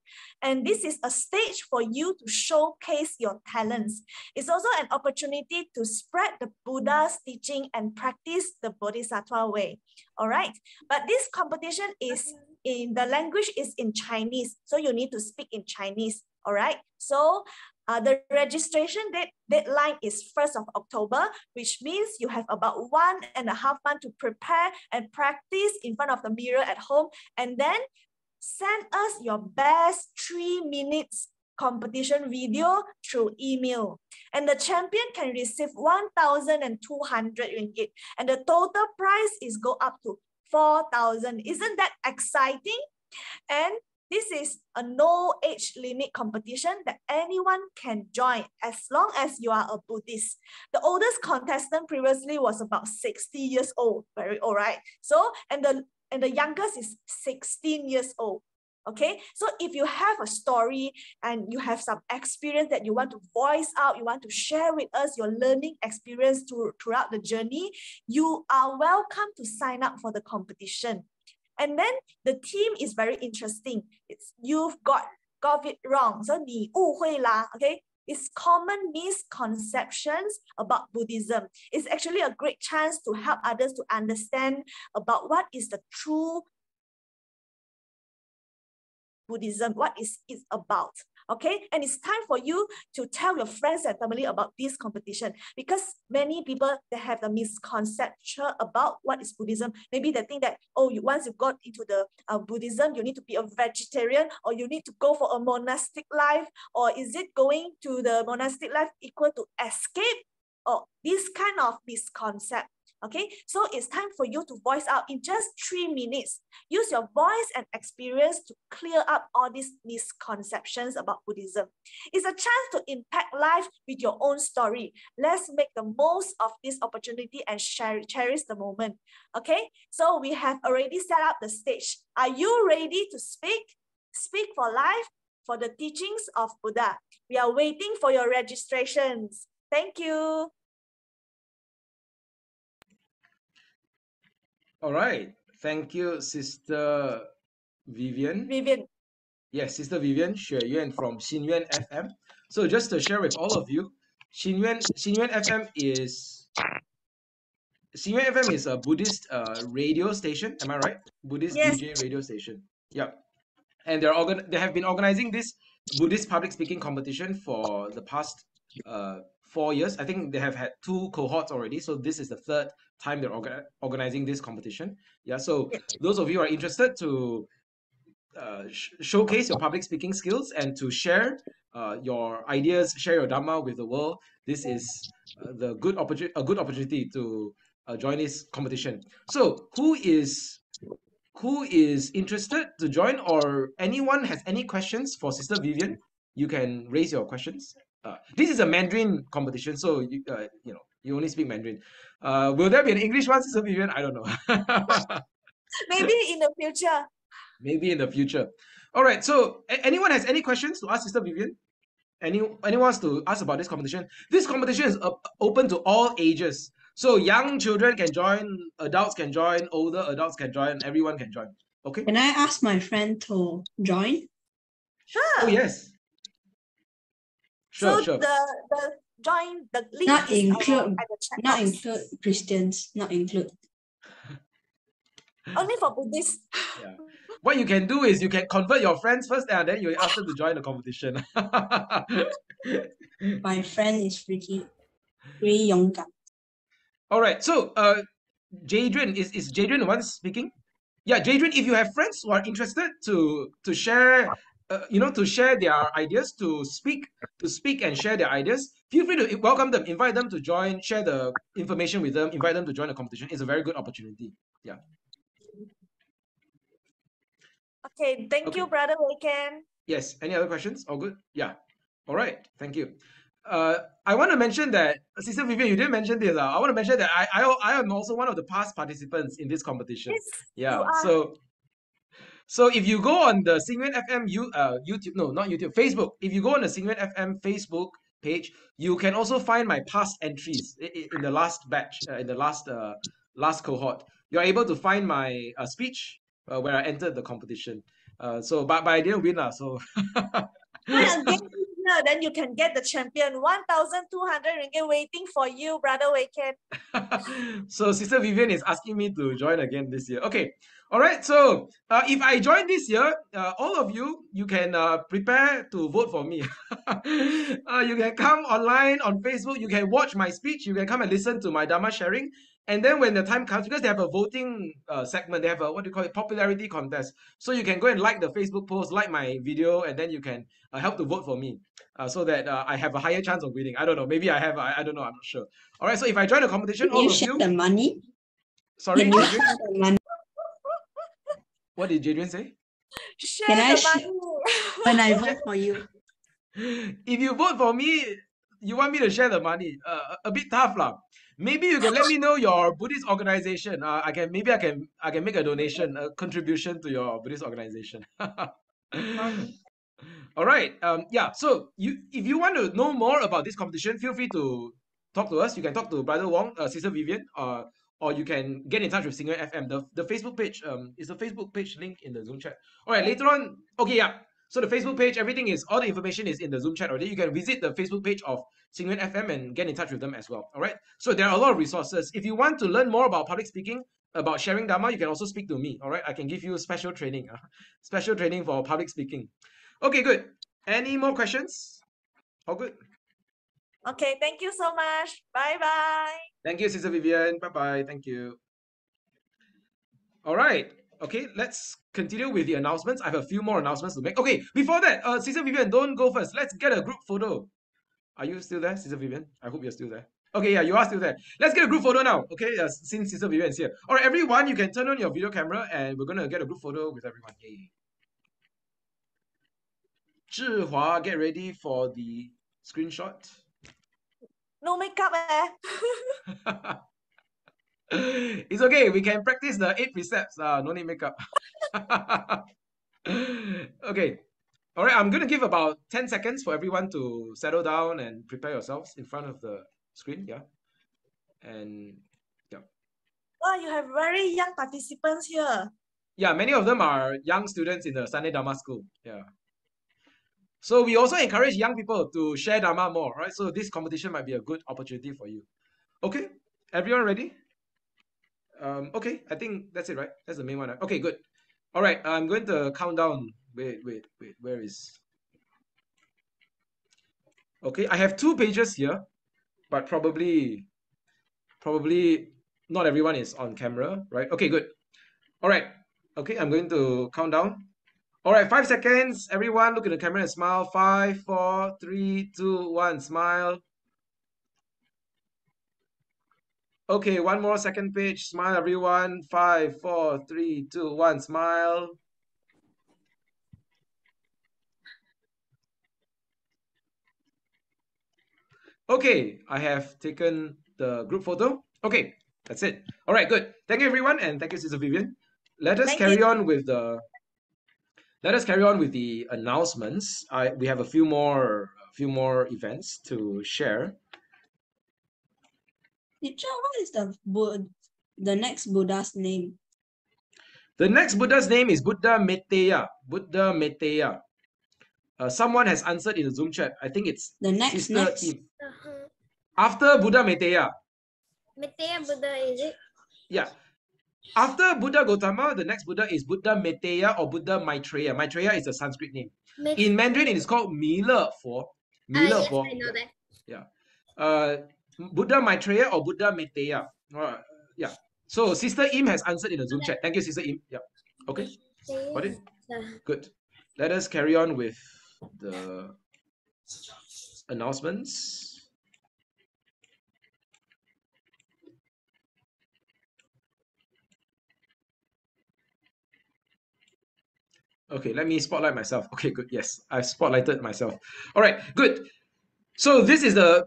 and this is a stage for you to showcase your talents. It's also an opportunity to spread the Buddha's teaching and practice the Bodhisattva way. All right, but this competition is in the language is in Chinese, so you need to speak in Chinese. All right, so the registration deadline is 1st of October, which means you have about 1.5 months to prepare and practice in front of the mirror at home, and then send us your best 3 minutes competition video through email. And the champion can receive 1,200 ringgit. And the total prize is go up to 4,000. Isn't that exciting? And this is a no age limit competition that anyone can join as long as you are a Buddhist. The oldest contestant previously was about 60 years old. Very all right. So, and the youngest is 16 years old. Okay, so if you have a story and you have some experience that you want to voice out, you want to share with us your learning experience throughout the journey, you are welcome to sign up for the competition. And then the theme is very interesting. It's you've got it wrong. So 你误会啦, okay? It's common misconceptions about Buddhism. It's actually a great chance to help others to understand about what is the true Buddhism, what is it about, okay? And it's time for you to tell your friends and family about this competition, because many people, they have the misconception about what is Buddhism. Maybe they think that, oh, once you got into the Buddhism, you need to be a vegetarian, or you need to go for a monastic life, or is it going to the monastic life equal to escape, or this kind of misconception. Okay, so it's time for you to voice out in just 3 minutes. Use your voice and experience to clear up all these misconceptions about Buddhism. It's a chance to impact life with your own story. Let's make the most of this opportunity and cherish the moment. Okay, so we have already set up the stage. Are you ready to speak? Speak for life, for the teachings of Buddha. We are waiting for your registrations. Thank you. All right. Thank you, Sister Vivian. Yes, Sister Vivian Xue Yuan from Xinyuan FM. So just to share with all of you, Xinyuan FM is a Buddhist radio station. Am I right? Buddhist Yes. DJ radio station. Yeah. And they have been organizing this Buddhist public speaking competition for the past 4 years. I think they have had 2 cohorts already. So this is the 3rd time they're organizing this competition. Yeah. So those of you who are interested to showcase your public speaking skills and to share your ideas, share your Dhamma with the world, this is a good opportunity to join this competition. So who is interested to join, or anyone has any questions for Sister Vivian? You can raise your questions. This is a Mandarin competition, so you only speak Mandarin. Will there be an English one, Sister Vivian? I don't know. Maybe in the future. Maybe in the future. All right. So, anyone has any questions to ask Sister Vivian? Anyone wants to ask about this competition? This competition is open to all ages. So young children can join, adults can join, older adults can join, everyone can join. Okay. Can I ask my friend to join? Sure. Oh yes. Sure. The join the link Not is include, at the chat not box. include Christians, not include. Only for Buddhists. Yeah. What you can do is you can convert your friends first, and then you ask them to join the competition. My friend is pretty young. All right. So, Jadrian, is Jadrian the one speaking? Yeah, Jadrian, if you have friends who are interested to share, to share their ideas, to speak and share their ideas, feel free to welcome them, invite them to join, share the information with them, invite them to join the competition. It's a very good opportunity. Yeah. Okay, thank you, Brother Waken. Yes. Any other questions? All good? Yeah. All right. Thank you. I want to mention that, Sister Vivian, you didn't mention this. I want to mention that I am also one of the past participants in this competition. Yes, Yeah. you are. So So if you go on the Singwen FM YouTube, no, not YouTube, Facebook. If you go on the Singwen FM Facebook page, you can also find my past entries in the last batch, in the last cohort. You're able to find my speech where I entered the competition. But I didn't win, so. Try again here, then you can get the champion. 1,200 ringgit waiting for you, brother Weiken. So Sister Vivian is asking me to join again this year. Okay. All right. So if I join this year, all of you can prepare to vote for me. You can come online on Facebook. You can watch my speech. You can come and listen to my Dhamma sharing. And then when the time comes, because they have a voting segment, they have a, what do you call it, popularity contest. So you can go and like the Facebook post, like my video, and then you can help to vote for me so that I have a higher chance of winning. I don't know. Maybe I have. I don't know. I'm not sure. All right. So if I join a competition, Can all you of share you. the money? Sorry, Can you Adrian? share the money? What did Adrian say? Share Can I the share- money. When I vote for you. If you vote for me, you want me to share the money. A bit tough, lah. Maybe you can let me know your Buddhist organization. I can make a donation, a contribution to your Buddhist organization. All right. Yeah. So if you want to know more about this competition, feel free to talk to us. You can talk to Brother Wong, Sister Vivian, or you can get in touch with Singer FM. The Facebook page is the Facebook page link in the Zoom chat. All right. Later on. Okay. Yeah. So the Facebook page, all the information is in the Zoom chat already. You can visit the Facebook page of Singwen FM and get in touch with them as well. All right. So there are a lot of resources. If you want to learn more about public speaking, about sharing Dhamma, you can also speak to me. All right. I can give you special training, special training for public speaking. Okay, good. Any more questions? All good. Okay, thank you so much. Bye-bye. Thank you, Sister Vivian. Bye-bye. Thank you. All right. Okay, let's continue with the announcements. I have a few more announcements to make. Okay, before that, Sister Vivian, don't go first. Let's get a group photo. Are you still there, Sister Vivian? I hope you're still there. Okay, yeah, you are still there. Let's get a group photo now. Okay, since Sister Vivian is here. All right, everyone, you can turn on your video camera and we're going to get a group photo with everyone. Yay. Zhihua, get ready for the screenshot. No makeup, eh? It's okay. We can practice the 8 precepts. No need makeup. Okay. All right. I'm going to give about 10 seconds for everyone to settle down and prepare yourselves in front of the screen. Yeah. And yeah. Wow, you have very young participants here. Yeah, many of them are young students in the Sunday Dhamma School. Yeah. So we also encourage young people to share Dhamma more, right? So this competition might be a good opportunity for you. Okay. Everyone ready? Okay, I think that's it, right? That's the main one. Okay, good. All right, I'm going to count down. Wait, where is... Okay, I have 2 pages here, but probably not everyone is on camera, right? Okay, good. All right, okay, I'm going to count down. All right, 5 seconds. Everyone look at the camera and smile. 5, 4, 3, 2, 1, smile. Okay, one more, second page. Smile, everyone. 5, 4, 3, 2, 1, smile. Okay, I have taken the group photo. Okay, that's it. All right, good. Thank you, everyone, and thank you, Sister Vivian. Let us carry on with the announcements. We have a few more events to share. Teacher, what is the next Buddha's name? The next Buddha's name is Buddha MYTTA. Buddha MYTTA. Someone has answered in the Zoom chat. I think it's The next. Im. After Buddha MYTTA. MYTTA Buddha, is it? Yeah. After Buddha Gautama, the next Buddha is Buddha MYTTA or Buddha Maitreya. Maitreya is a Sanskrit name. In Mandarin, it is called Mi Le Fo. Yes, I know that. Yeah. Buddha Maitreya or Buddha MYTTA. Yeah. So Sister Im has answered in the Zoom chat. Thank you, Sister Im. Yeah. Okay. Got it? Good. Let us carry on with the announcements. Okay, let me spotlight myself. Okay, good. Yes, I've spotlighted myself. All right, good. So this is the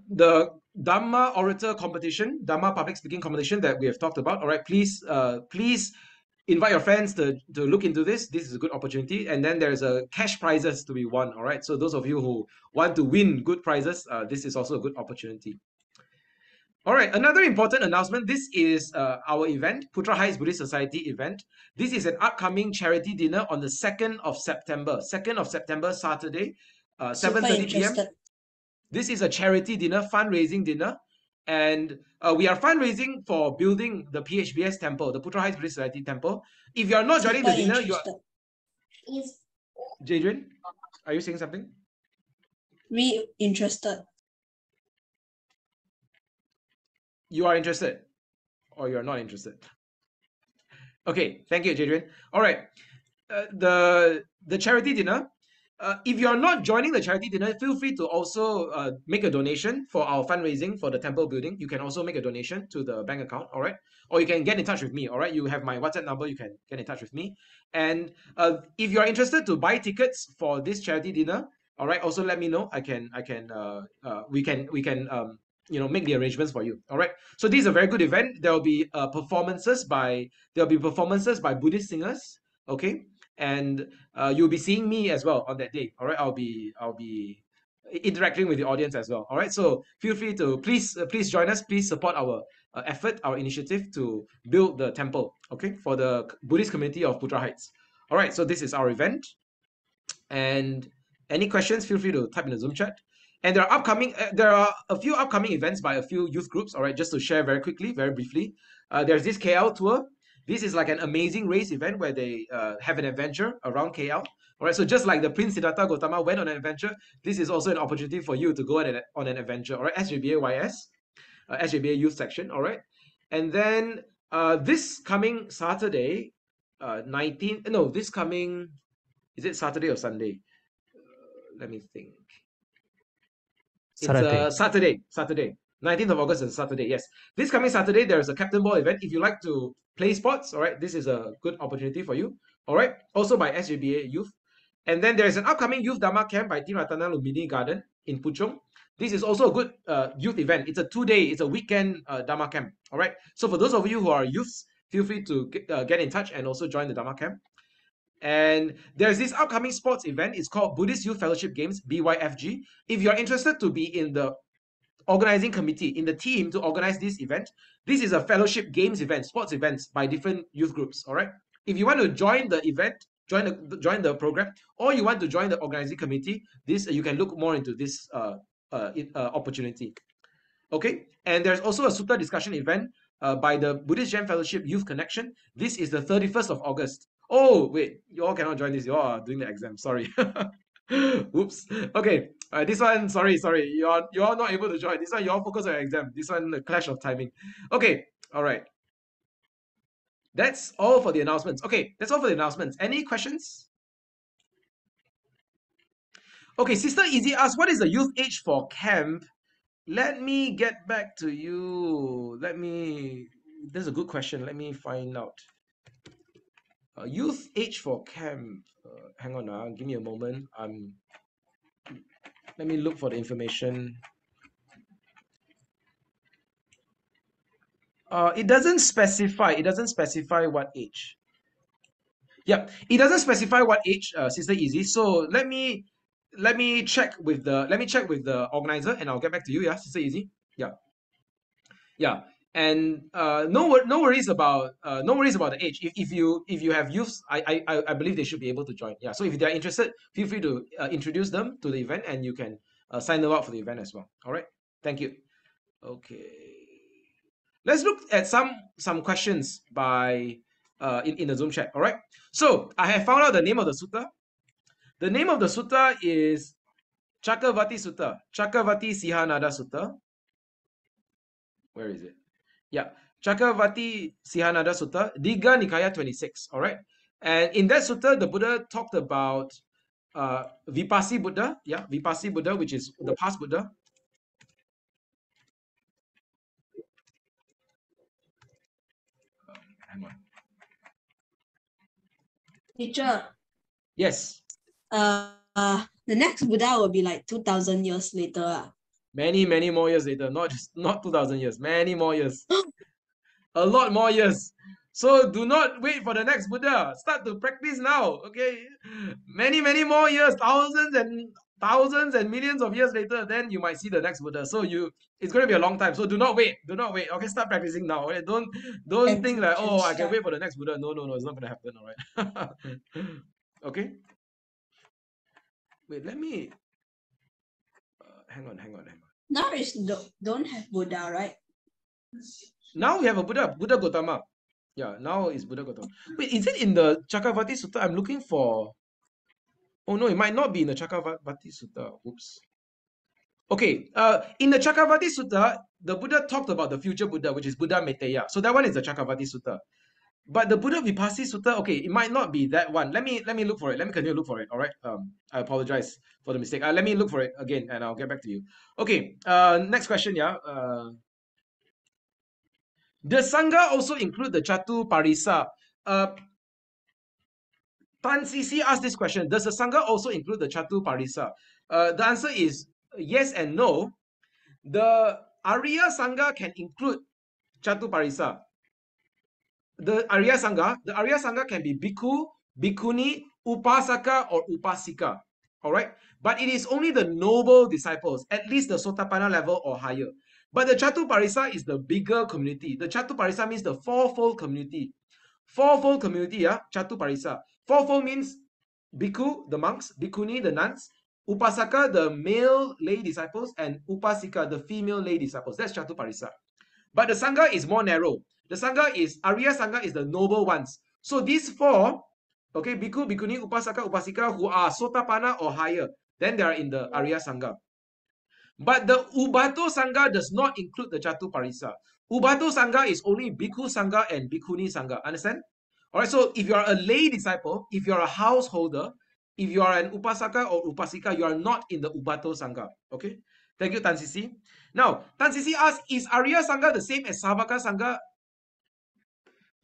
Dhamma orator competition, Dhamma public speaking competition that we have talked about. All right, please invite your friends to look into this. This is a good opportunity. And then there's a cash prizes to be won. All right. So those of you who want to win good prizes, this is also a good opportunity. All right, another important announcement. This is our event, Putra Heights Buddhist Society event. This is an upcoming charity dinner on the 2nd of September. 2nd of September, Saturday, 7:30 p.m. This is a charity dinner, fundraising dinner. And we are fundraising for building the PHBS temple, the Putra Heights Buddhist Society temple. If you are not joining the dinner, you are... Jadrian, are you saying something? We interested. You are interested or you're not interested? Okay, thank you, Jadrian. All right, the charity dinner. If you're not joining the charity dinner, feel free to also make a donation for our fundraising for the temple building. You can also make a donation to the bank account, all right? Or you can get in touch with me, all right? You have my WhatsApp number, you can get in touch with me. And if you're interested to buy tickets for this charity dinner, all right, also let me know. We can make the arrangements for you. All right. So this is a very good event. There will be performances by Buddhist singers. Okay, and you'll be seeing me as well on that day. All right. I'll be interacting with the audience as well. All right. So feel free to please join us. Please support our effort, our initiative to build the temple. Okay, for the Buddhist community of Putra Heights. All right. So this is our event. And any questions, feel free to type in the Zoom chat. And there are a few upcoming events by a few youth groups, all right, just to share very quickly, very briefly. There's this KL tour. This is like an amazing race event where they have an adventure around KL. All right, so just like the Prince Siddhartha Gautama went on an adventure, this is also an opportunity for you to go on an adventure, all right, SJBA YS, SJBA youth section, all right. And then this coming Saturday, is it Saturday or Sunday? Let me think. Saturday. It's Saturday. 19th of August is Saturday, yes. This coming Saturday, there's a Captain Ball event. If you like to play sports, all right, this is a good opportunity for you, all right? Also by SJBA Youth. And then there's an upcoming Youth Dhamma Camp by Theravāda Lumbini Garden in Puchong. This is also a good youth event. It's a 2-day, it's a weekend Dhamma Camp, all right? So for those of you who are youths, feel free to get in touch and also join the Dhamma Camp. And there's this upcoming sports event. It's called Buddhist Youth Fellowship Games, BYFG. If you're interested to be in the organizing committee, in the team to organize this event, this is a fellowship games event, sports events by different youth groups, all right? If you want to join the event, join the program, or you want to join the organizing committee, you can look more into this opportunity. Okay, and there's also a Sutta discussion event by the Buddhist Gem Fellowship Youth Connection. This is the 31st of August. Oh, wait, you all cannot join this. You all are doing the exam. Sorry. Oops. Okay. This one, sorry. You are not able to join. This one, you all focus on your exam. This one, the clash of timing. Okay. All right. That's all for the announcements. Okay, that's all for the announcements. Any questions? Okay, Sister Easy asks, what is the youth age for camp? Let me get back to you. This is a good question. Let me find out. Youth age for camp. Hang on, give me a moment. Let me look for the information. It doesn't specify. It doesn't specify what age. Yep, it doesn't specify what age, Sister Easy. So let me check with the organizer, and I'll get back to you. Yeah, Sister Easy. Yeah. And no worries about the age. If you have youths, I believe they should be able to join. Yeah. So if they're interested, feel free to introduce them to the event, and you can sign them up for the event as well. All right. Thank you. Okay. Let's look at some questions by in the Zoom chat. All right. So I have found out the name of the sutta. The name of the sutta is Chakravarti Sutta, Chakravarti Sihanada Sutta. Where is it? Yeah, Chakravarti Sihanada Sutta, Digha Nikaya 26. All right, and in that sutta, the Buddha talked about Vipassi Buddha. Yeah, Vipassi Buddha, which is the past Buddha. Hang on. Teacher. Yes. The next Buddha will be like 2,000 years later. Many more years later, not 2,000 years, many more years. A lot more years. So do not wait for the next Buddha. Start to practice now. Okay, many more years, thousands and millions of years later, then you might see the next Buddha. So it's going to be a long time. So do not wait. Do not wait. Okay, start practicing now. Okay? Don't think like, oh, I can wait for the next Buddha. No, it's not going to happen. All right. Okay. Wait, let me. Hang on. Now is don't have Buddha, right? Now we have a Buddha Gautama. Yeah, now it's Buddha Gautama. Wait, is it in the Chakravarti Sutta? I'm looking for. Oh no, it might not be in the Chakravarti Sutta. Oops. Okay, in the Chakravarti Sutta, the Buddha talked about the future Buddha, which is Buddha Maitreya. So that one is the Chakravarti Sutta. But the Buddha Vipassana Sutta, okay, it might not be that one. Let me look for it. Let me continue to look for it. All right. I apologize for the mistake. Let me look for it again, and I'll get back to you. Okay. Next question. Yeah. Does Sangha also include the Chatu Parisa? Tan CC asked this question. Does the Sangha also include the Chatu Parisa? The answer is yes and no. The Arya Sangha can include Chatu Parisa. The Arya Sangha can be Bhikkhu, Bhikkhuni, Upasaka, or Upasika. All right. But it is only the noble disciples, at least the Sotapanna level or higher. But the Chatu Parisa is the bigger community. The Chatu Parisa means the fourfold community. Fourfold community, yeah, Chatu Parisa. Fourfold means Bhikkhu, the monks, Bhikkhuni, the nuns, Upasaka, the male lay disciples, and Upasika, the female lay disciples. That's Chatu Parisa. But the Sangha is more narrow. The Sangha is, Arya Sangha is the noble ones. So these four, okay, Bhikkhu, Bhikkhuni, Upasaka, Upasika, who are Sotapanna or higher, then they are in the Arya Sangha. But the Ubato Sangha does not include the Chatu Parisa. Ubato Sangha is only Bhikkhu Sangha and Bhikkhuni Sangha. Understand? All right, so if you are a lay disciple, if you are a householder, if you are an Upasaka or Upasika, you are not in the Ubato Sangha. Okay? Thank you, Tan Sisi. Now, Tan Sisi asks, is Arya Sangha the same as Savaka Sangha?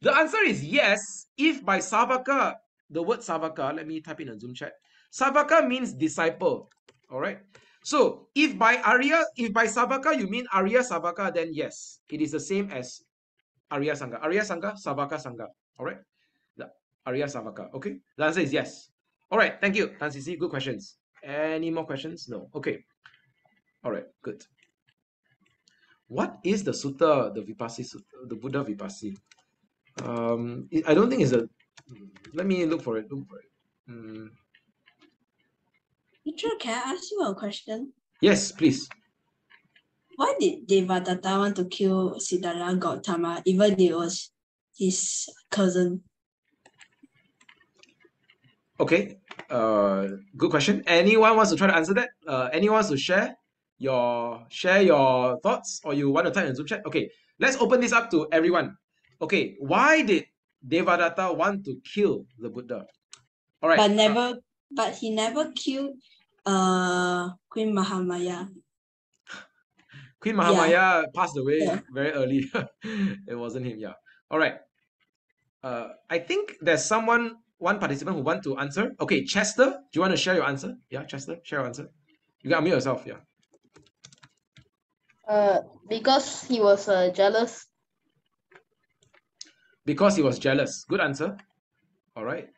The answer is yes, if by Savaka, the word Savaka, let me type in a Zoom chat. Savaka means disciple. All right. So if by Savaka you mean Arya Savaka, then yes, it is the same as Arya Sangha. Arya Sangha, Savaka Sangha. All right. The Arya Savaka. Okay. The answer is yes. All right. Thank you, Tan Sisi. Good questions. Any more questions? No. Okay. All right. Good. What is the sutta, the Vipassana Sutta, the Buddha Vipassana? I don't think it's a. Let me look for it. Teacher, can I ask you a question? Yes, please. Why did Devadatta want to kill Siddhartha Gautama, even if it was his cousin? Okay. Good question. Anyone wants to try to answer that? Anyone wants to share your thoughts, or you want to type in Zoom chat? Okay. Let's open this up to everyone. Okay. Why did Devadatta want to kill the Buddha? All right. But he never killed Queen Mahamaya. Queen Mahamaya passed away very early. It wasn't him. Yeah. All right. I think there's one participant who want to answer. Okay, Chester, do you want to share your answer? Yeah, Chester, share your answer. You can unmute yourself. Yeah. Because he was jealous. Because he was jealous. Good answer. All right.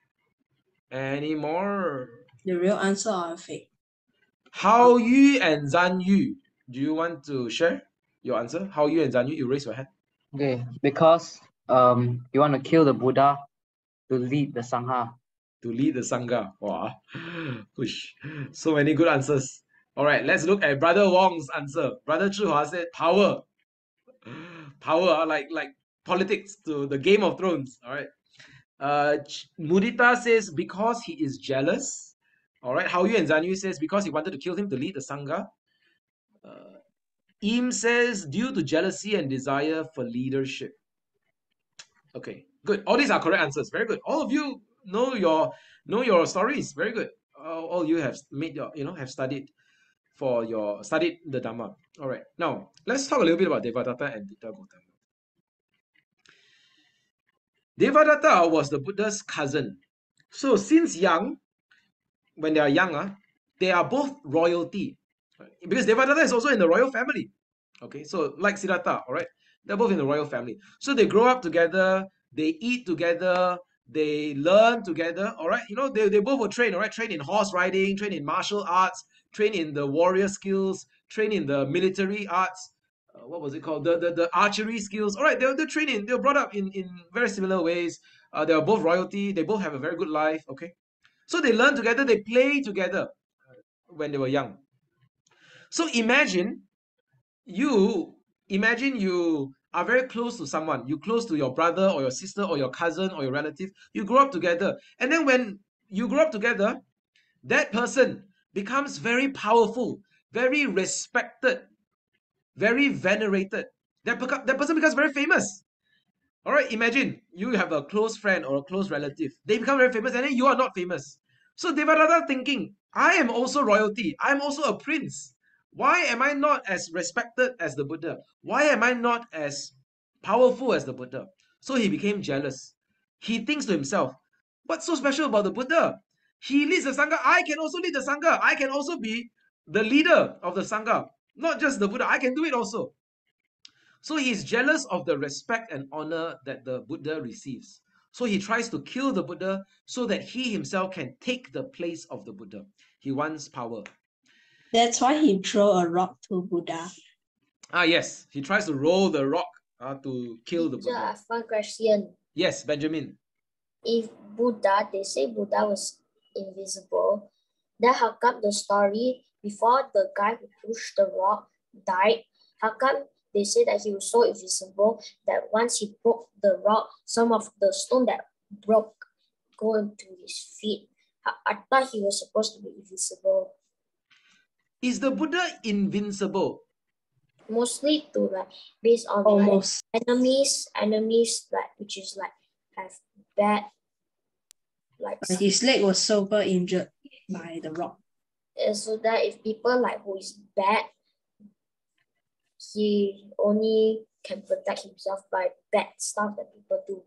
Any more? The real answer or fake? Hao Yu and Zan Yu, do you want to share your answer? Hao Yu and Zan Yu, you raise your hand. Okay, because you want to kill the Buddha to lead the Sangha. To lead the Sangha. Wow. Push. So many good answers. All right, let's look at Brother Wong's answer. Brother Zhihua said power. Power, like politics, to the Game of Thrones. All right. Mudita says because he is jealous. All right. Hao Yu and Zan Yu says because he wanted to kill him to lead the Sangha. Im says due to jealousy and desire for leadership. Okay, good. All these are correct answers. Very good. All of you know your stories. Very good. All you have made your have studied the Dhamma. All right. Now let's talk a little bit about Devadatta and Buddha Gautama. Devadatta was the Buddha's cousin. So since young, when they are young, they are both royalty. Because Devadatta is also in the royal family. Okay, so like Siddhartha, all right? They're both in the royal family. So they grow up together. they eat together, they learn together, all right? You know, they both were trained, all right? Trained in horse riding, trained in martial arts, trained in the warrior skills, trained in the military arts. What was it called? The archery skills. All right, they're trained in, they were brought up in very similar ways. They are both royalty. They both have a very good life, okay? So they learn together, they play together when they were young. So imagine you are very close to someone. You're close to your brother or your sister or your cousin or your relative. You grow up together. And then when you grow up together, that person becomes very powerful, very respected, very venerated. That person becomes very famous. All right, imagine you have a close friend or a close relative. They become very famous and then you are not famous. So Devadatta thinking, I am also royalty. I'm also a prince. Why am I not as respected as the Buddha? Why am I not as powerful as the Buddha? So he became jealous. He thinks to himself, what's so special about the Buddha? He leads the Sangha. I can also lead the Sangha. I can also be the leader of the Sangha. Not just the Buddha. I can do it also. So he's jealous of the respect and honor that the Buddha receives. So he tries to kill the Buddha so that he himself can take the place of the Buddha. He wants power. That's why he threw a rock to Buddha. Yes, he tries to roll the rock to kill the Teacher, I Buddha. have one question. Yes, Benjamin. If Buddha, they say Buddha was invisible, then how come the story before the guy who pushed the rock died, how come they say that he was so invisible that once he broke the rock, some of the stone that broke go into his feet? I thought he was supposed to be invisible. Is the Buddha invincible? Mostly to like based on Almost. like enemies like which is like have bad like But his leg was super injured by the rock. so that if people like who is bad, he only can protect himself by bad stuff that people do.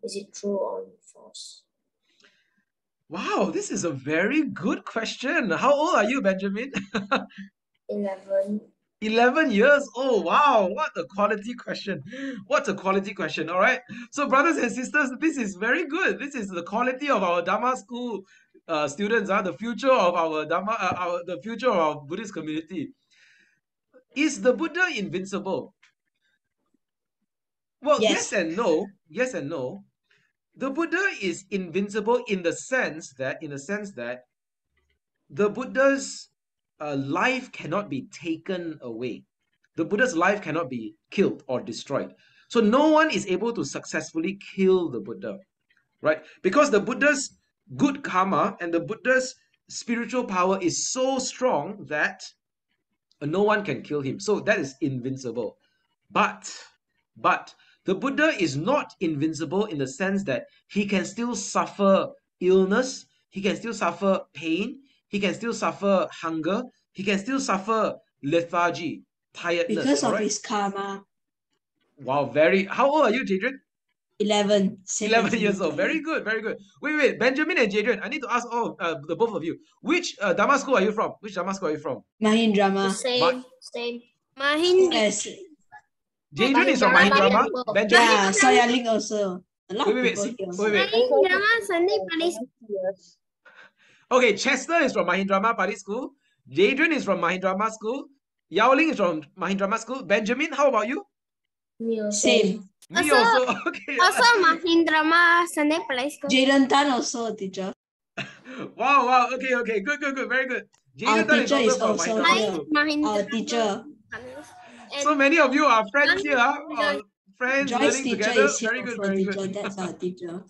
Is it true or false? Wow, this is a very good question. How old are you, Benjamin? 11. 11 years. Oh, wow. What a quality question. What a quality question. All right. So, brothers and sisters, this is very good. This is the quality of our Dhamma school students, the future of our Dhamma, the future of our Buddhist community. Is the Buddha invincible? Well, yes and no. Yes and no. The Buddha is invincible in the sense that the Buddha's life cannot be taken away. The Buddha's life cannot be killed or destroyed. So no one is able to successfully kill the Buddha, right? Because the Buddha's good karma and the Buddha's spiritual power is so strong that no one can kill him. So that is invincible. But the Buddha is not invincible in the sense that he can still suffer illness, he can still suffer pain, he can still suffer hunger, he can still suffer lethargy, tiredness. Because of right? his karma. Wow, how old are you, Jadrian? 11. 11 years old. Very good, very good. Wait, Benjamin and Jadrian, I need to ask the both of you. Which Dhamma school are you from? Which Dhamma school are you from? Mahindrama. Same. Yes. Jadrian is from Mahindrama. Benjamin? Yeah, Soyaling also. A lot of people here also. Wait. Sunday Dhamma. Okay, Chester is from Mahindrama Public School. Jadrian is from Mahindrama School. Yaoling is from Mahindrama School. Benjamin, how about you? Same. Me also. Okay. Also Mahindrama Sunday School. Jaden Tan also a teacher. Wow. Okay. Good. Very good. Our Jaden Tan teacher is from also Mahindrama here. School. Our teacher. So many of you are friends here. Friends Joyce learning teacher together. is here Very good, also very teacher. good. That's our teacher.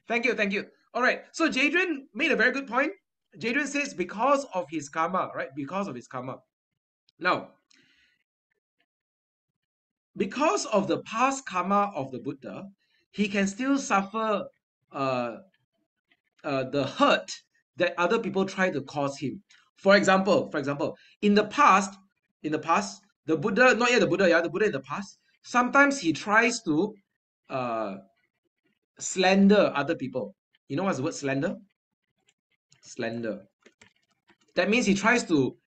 Thank you. All right. So Jadrian made a very good point. Jadrian says because of his karma, right? Because of his karma. Now, because of the past karma of the Buddha, he can still suffer the hurt that other people try to cause him. For example, in the past, the Buddha, not yet the Buddha, the Buddha in the past, sometimes he tries to slander other people. You know what's the word slander? Slander. That means he tries to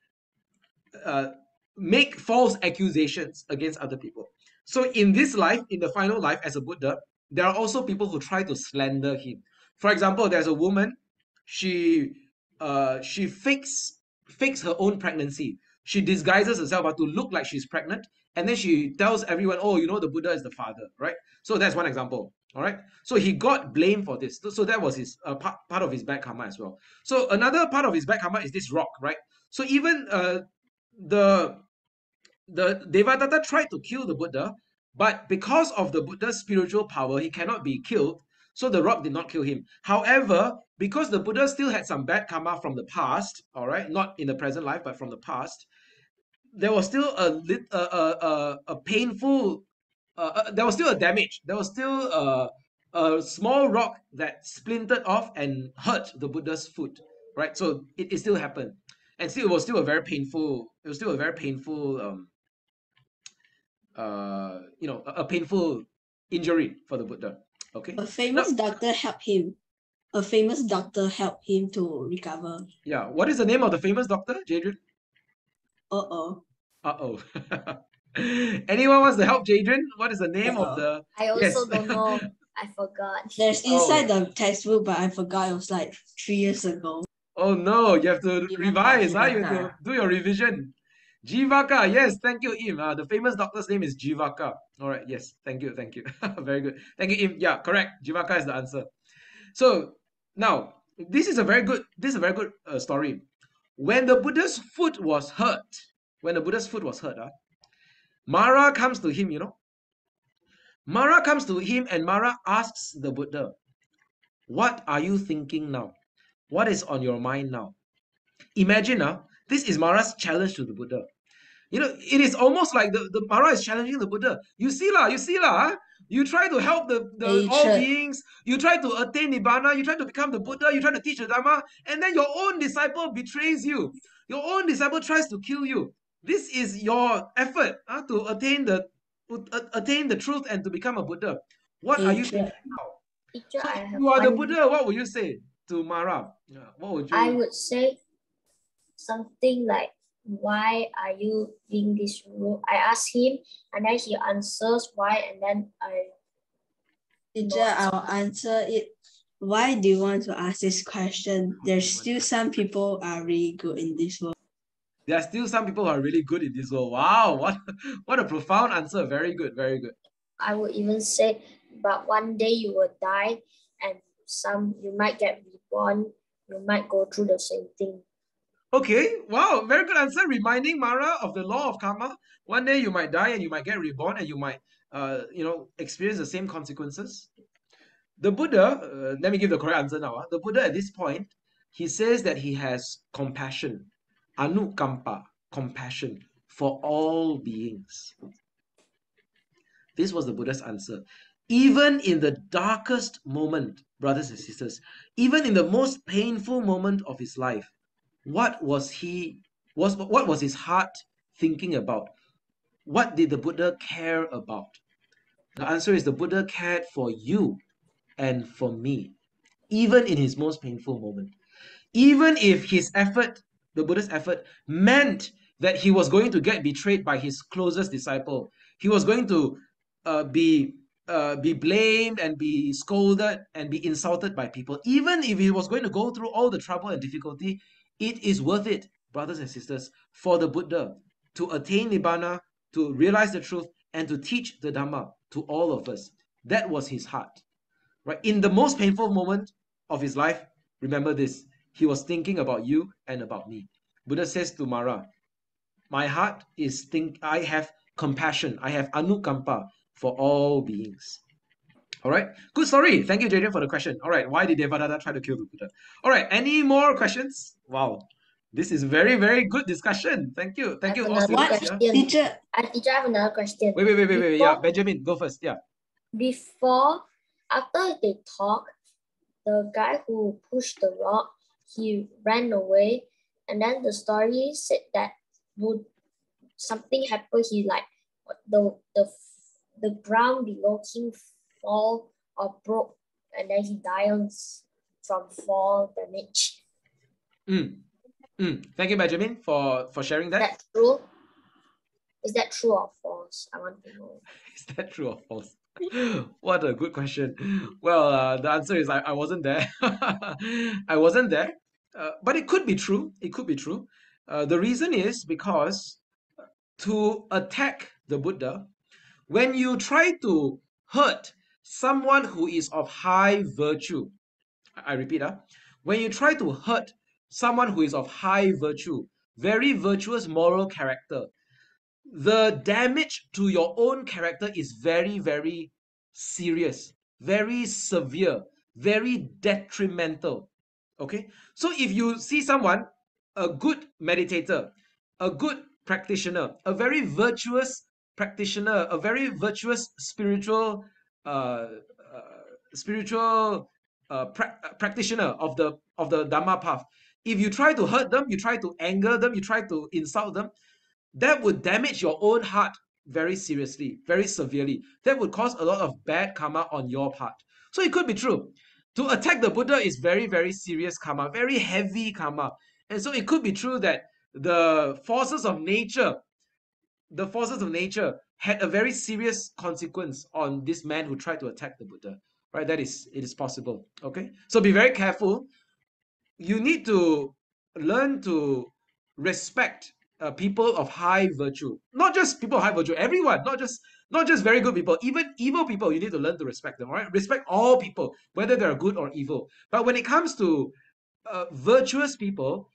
make false accusations against other people. So in this life, in the final life as a Buddha, there are also people who try to slander him. For example, there's a woman, she fakes her own pregnancy. She disguises herself to look like she's pregnant, and then she tells everyone, oh, the Buddha is the father, right? So that's one example. All right. So he got blamed for this. So that was his part of his bad karma as well. So another part of his bad karma is this rock, right? So even the Devadatta tried to kill the Buddha, but because of the Buddha's spiritual power, he cannot be killed. So the rock did not kill him. However, because the Buddha still had some bad karma from the past, all right, not in the present life, but from the past, there was still a painful, there was still a damage. There was still a small rock that splintered off and hurt the Buddha's foot, right? So it still happened, and still it was still a very painful. It was still a very painful, a painful injury for the Buddha. Okay. A famous doctor helped him. A famous doctor helped him to recover. Yeah. What is the name of the famous doctor, Jadrian? Uh-oh. Uh-oh. Anyone wants to help Jadrian? What is the name of the... I also don't know. I forgot. There's inside the textbook, but I forgot. It was like 3 years ago. Oh no, you have to Jivaka, revise. You have to Jivaka. do your revision. Jivaka, yes, thank you, Im. The famous doctor's name is Jivaka. All right, yes, thank you. Very good. Thank you, Im. Yeah, correct. Jivaka is the answer. So now, this is a very good story. When the Buddha's foot was hurt, Mara comes to him, Mara comes to him and Mara asks the Buddha, what are you thinking now? What is on your mind now? Imagine, this is Mara's challenge to the Buddha. It is almost like the Mara is challenging the Buddha. You see lah, you try to help the all beings, you try to attain Nibbana, you try to become the Buddha, you try to teach the Dhamma, and then your own disciple betrays you. Your own disciple tries to kill you. This is your effort to attain the truth and to become a Buddha. What are you thinking now? Teacher, So I if have you are the one- Buddha, what would you say to Mara? What would you? I would say something like, why are you doing this rule? I ask him and then he answers why, and then Teacher, I'll answer it. Why do you want to ask this question? There's still some people are really good in this world. There are still some people who are really good in this world. Wow, what a profound answer. Very good, very good. I would even say, but one day you will die and you might get reborn, you might go through the same thing. Okay, wow, very good answer. Reminding Mara of the law of karma. One day you might die and you might get reborn and you might, experience the same consequences. The Buddha, let me give the correct answer now. The Buddha at this point, he says that he has compassion, anukampa, compassion for all beings. This was the Buddha's answer. Even in the darkest moment, brothers and sisters, even in the most painful moment of his life, what was his heart thinking about? What did the Buddha care about? The answer is the Buddha cared for you and for me, even in his most painful moment. Even if his effort, the Buddha's effort, meant that he was going to get betrayed by his closest disciple, he was going to be blamed and be scolded and be insulted by people. Even if he was going to go through all the trouble and difficulty, it is worth it, brothers and sisters, for the Buddha to attain Nibbana, to realize the truth, and to teach the Dhamma to all of us. That was his heart. Right? In the most painful moment of his life, remember this, he was thinking about you and about me. Buddha says to Mara, my heart I have compassion, I have anukampa for all beings. All right, good story. Thank you, Jadrian, for the question. All right, why did Devadatta try to kill the Buddha? All right, any more questions? Wow, this is very, very good discussion. Thank you. Thank you, all students. Yeah? Teacher, Teacher, I have another question. Wait. Yeah, Benjamin, go first. Yeah. After they talk, the guy who pushed the rock, he ran away, and then the story said that something happened. He the ground below him fall or broke, and then he died from fall damage. Thank you, Benjamin, for sharing that. Is that true? Is that true or false? I want to know. Is that true or false? What a good question. Well, the answer is I wasn't there. I wasn't there. But it could be true. It could be true. The reason is because to attack the Buddha, when you try to hurt someone who is of high virtue, I repeat, when you try to hurt someone who is of high virtue, very virtuous moral character, the damage to your own character is very, very serious, very severe, very detrimental. Okay, so if you see someone, a good meditator, a good practitioner, a very virtuous practitioner, a very virtuous uh, spiritual practitioner of the Dhamma path, if you try to hurt them, you try to anger them, you try to insult them, that would damage your own heart very seriously, very severely. That would cause a lot of bad karma on your part. So it could be true. To attack the Buddha is very, very serious karma, very heavy karma. And so it could be true that the forces of nature, had a very serious consequence on this man who tried to attack the Buddha. Right? It is possible. Okay? So be very careful. You need to learn to respect people of high virtue. Not just people of high virtue, everyone, not just very good people, even evil people, you need to learn to respect them. All right, respect all people, whether they're good or evil. But when it comes to virtuous people,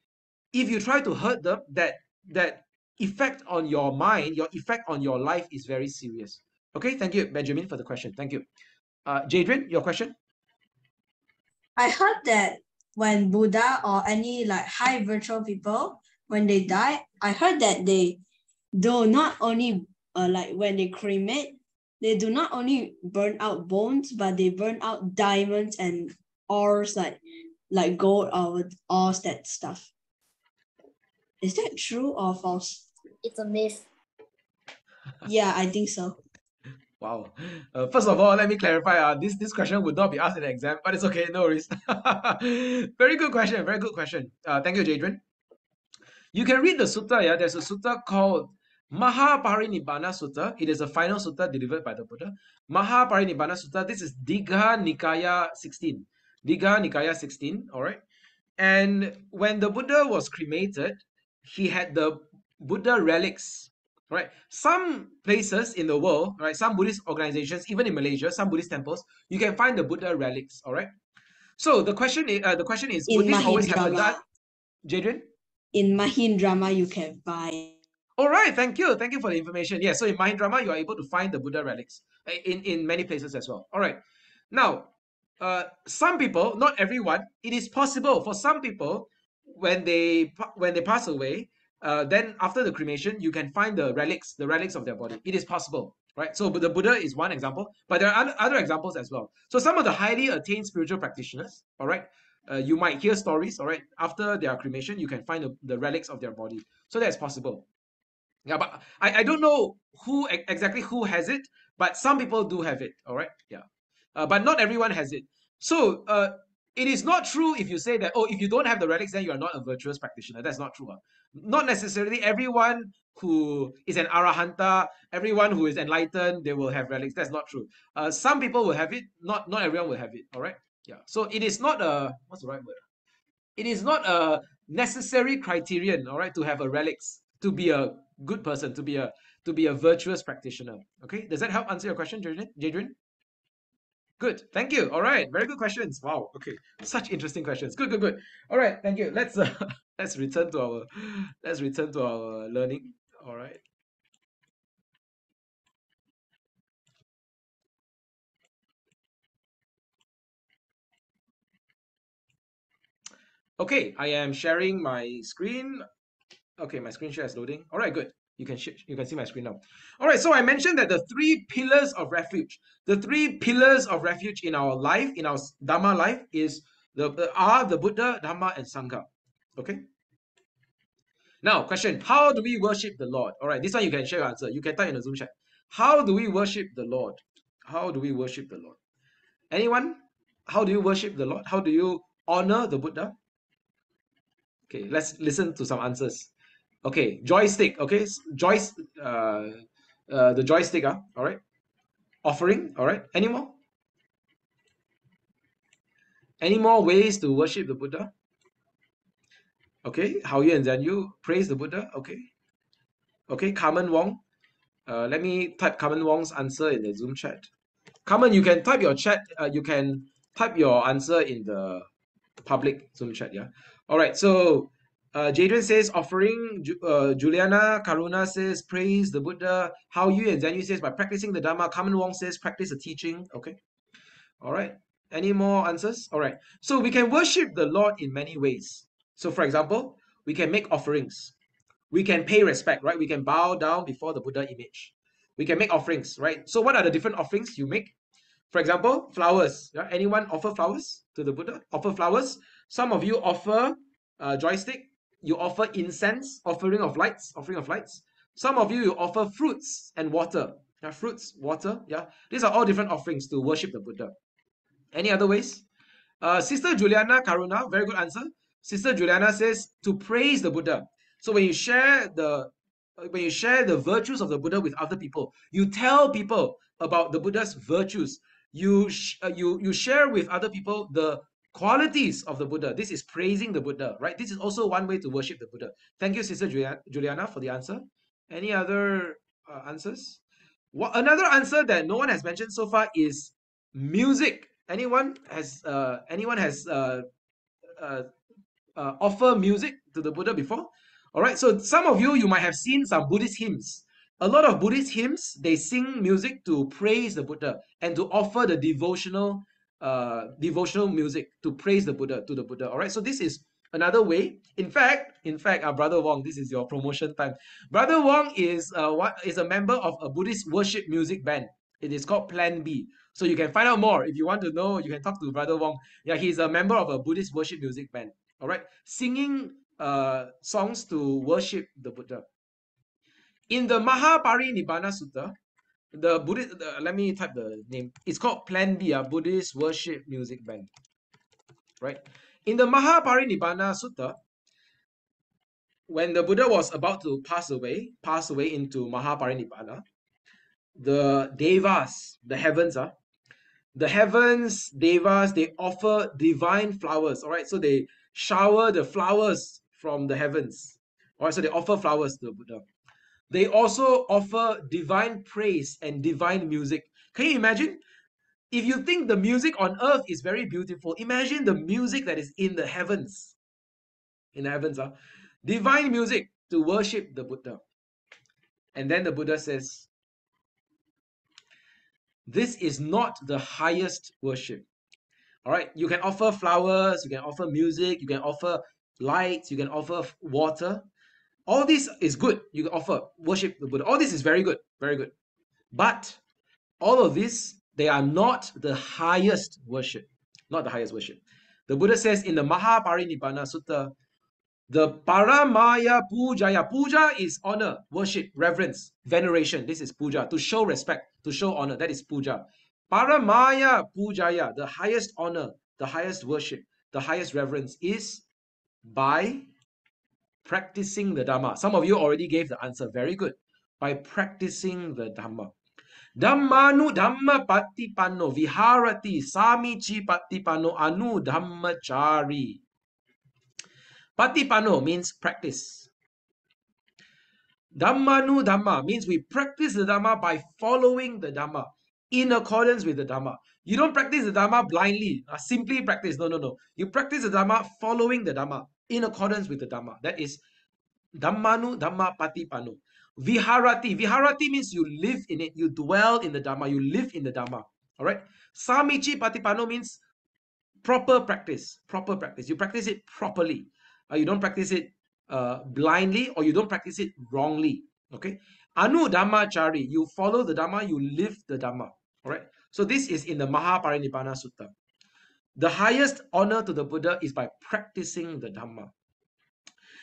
if you try to hurt them, that effect on your mind, your effect on your life is very serious. Okay, thank you, Benjamin, for the question. Thank you. Jadrian, your question? I heard that when Buddha or any like high virtual people, when they die, I heard that they do not only like when they cremate, they do not only burn out bones, but they burn out diamonds and ores like gold or all that stuff. Is that true or false? It's a myth. Yeah, I think so. Wow. First of all, let me clarify. This question would not be asked in an exam, but it's okay. No worries. Very good question. Very good question. Thank you, Jadrian. You can read the sutta. Yeah, there's a sutta called Mahaparinibbana Sutta. It is a final sutta delivered by the Buddha. Mahaparinibbana Sutta. This is Digha Nikaya 16. Digha Nikaya 16. All right. And when the Buddha was cremated, he had the Buddha relics. Right. Some places in the world, right, some Buddhist organizations, even in Malaysia, some Buddhist temples, you can find the Buddha relics. All right. So the question is, would this always happen? Jadrian? In Mahindrama, you can find. All right, thank you for the information. Yeah, so in Mahindrama, you are able to find the Buddha relics in many places as well. All right, now some people, not everyone, it is possible for some people when they pass away, then after the cremation, you can find the relics of their body. It is possible, right? So the Buddha is one example, but there are other examples as well. So some of the highly attained spiritual practitioners, all right, you might hear stories, all right, after their cremation, you can find the relics of their body. So that's possible. Yeah, but I don't know exactly who has it, but some people do have it. All right, yeah, but not everyone has it. So it is not true if you say that, oh, if you don't have the relics, then you are not a virtuous practitioner. That's not true. Not necessarily everyone who is an arahanta, everyone who is enlightened, they will have relics. That's not true. Some people will have it. Not everyone will have it. All right, yeah. So it is not a, what's the right word? It is not a necessary criterion, all right, to have a relics, to be a good person, to be a virtuous practitioner. Okay, does that help answer your question, Jadrian? Good, thank you. All right, very good questions. Wow. Okay, such interesting questions. Good. All right, thank you. Let's let's return to our learning. All right. Okay, I am sharing my screen. Okay, my screen share is loading. All right, good. You can see my screen now. All right, so I mentioned that the three pillars of refuge in our life, in our Dhamma life, is the Buddha, Dhamma, and Sangha. Okay. Now, question: how do we worship the Lord? All right, this one you can share your answer. You can type in the Zoom chat. How do we worship the Lord? How do we worship the Lord? Anyone? How do you worship the Lord? How do you honor the Buddha? Okay, let's listen to some answers. Okay, joystick. Okay, the joystick. All right. offering. All right. Any more? Any more ways to worship the Buddha? Okay. Hao Yu and Zhan Yu, praise the Buddha. Okay. Okay. Carmen Wong. Let me type Carmen Wong's answer in the Zoom chat. Carmen, you can type your chat. You can type your answer in the public Zoom chat. Yeah. All right. So Jadrian says offering. Juliana Karuna says praise the Buddha. Hao Yu and Zhan Yu says by practicing the Dhamma. Carmen Wong says practice the teaching. Okay. All right. Any more answers? All right. So we can worship the Lord in many ways. So for example, we can make offerings. We can pay respect, right? We can bow down before the Buddha image. We can make offerings, right? So what are the different offerings you make? For example, flowers. Yeah? Anyone offer flowers to the Buddha? Offer flowers. Some of you offer joystick. You offer incense, offering of lights. Some of you offer fruits and water. Yeah, fruits, water. Yeah, these are all different offerings to worship the Buddha. Any other ways? Sister Juliana Karuna, very good answer. Sister Juliana says to praise the Buddha. So when you share the virtues of the Buddha with other people, you tell people about the Buddha's virtues. You share with other people the qualities of the Buddha. This is praising the Buddha, right? This is also one way to worship the Buddha. Thank you, Sister Juliana, for the answer. Any other answers? Another answer that no one has mentioned so far is music. Anyone has offer music to the Buddha before? All right, so some of you might have seen some Buddhist hymns. A lot of Buddhist hymns, they sing music to praise the Buddha and to offer the devotional music to praise the Buddha, to the Buddha. All right, so this is another way. In fact, Brother Wong, this is your promotion time. Brother Wong is a member of a Buddhist worship music band. It is called Plan B. So you can find out more. If you want to know, you can talk to Brother Wong. Yeah, he's a member of a Buddhist worship music band. All right, singing songs to worship the Buddha. In the Mahaparinibbana Sutta, the Buddhist, let me type the name. It's called Plan B, Buddhist worship music band. Right? In the Mahaparinibbana Sutta, when the Buddha was about to pass away into Mahaparinibbana, the Devas, the heavens, Devas, they offer divine flowers. All right, so they shower the flowers from the heavens. All right, so they offer flowers to the Buddha. They also offer divine praise and divine music. Can you imagine? If you think the music on earth is very beautiful, imagine the music that is in the heavens. In the heavens, divine music to worship the Buddha. And then the Buddha says, this is not the highest worship. All right, you can offer flowers, you can offer music, you can offer lights, you can offer water. All this is good. You can offer worship the Buddha. All this is very good, very good. But all of this, they are not the highest worship. Not the highest worship. The Buddha says in the Mahaparinibbana Sutta, the Paramaya Pujaya. Puja is honor, worship, reverence, veneration. This is puja, to show respect, to show honor. That is puja. Paramaya Pujaya, the highest honor, the highest worship, the highest reverence is by practicing the Dhamma. Some of you already gave the answer. Very good. By practicing the Dhamma. Dhammanu Dhamma Pattipanno Viharati Samichi Pattipanno Anu Dhammachari. Pattipanno means practice. Dhammanu Dhamma means we practice the Dhamma by following the Dhamma in accordance with the Dhamma. You don't practice the Dhamma blindly, simply practice. No. You practice the Dhamma following the Dhamma in accordance with the Dhamma. That is Dhammanu Dhamma Pattipanno. Viharati. Viharati means you live in it, you dwell in the Dhamma, you live in the Dhamma. All right. Samichi Pattipanno means proper practice. Proper practice. You practice it properly. You don't practice it blindly, or you don't practice it wrongly. Okay. Anu Dhammachari. You follow the Dhamma, you live the Dhamma. All right. So this is in the Mahaparinibbana Sutta. The highest honor to the Buddha is by practicing the Dhamma.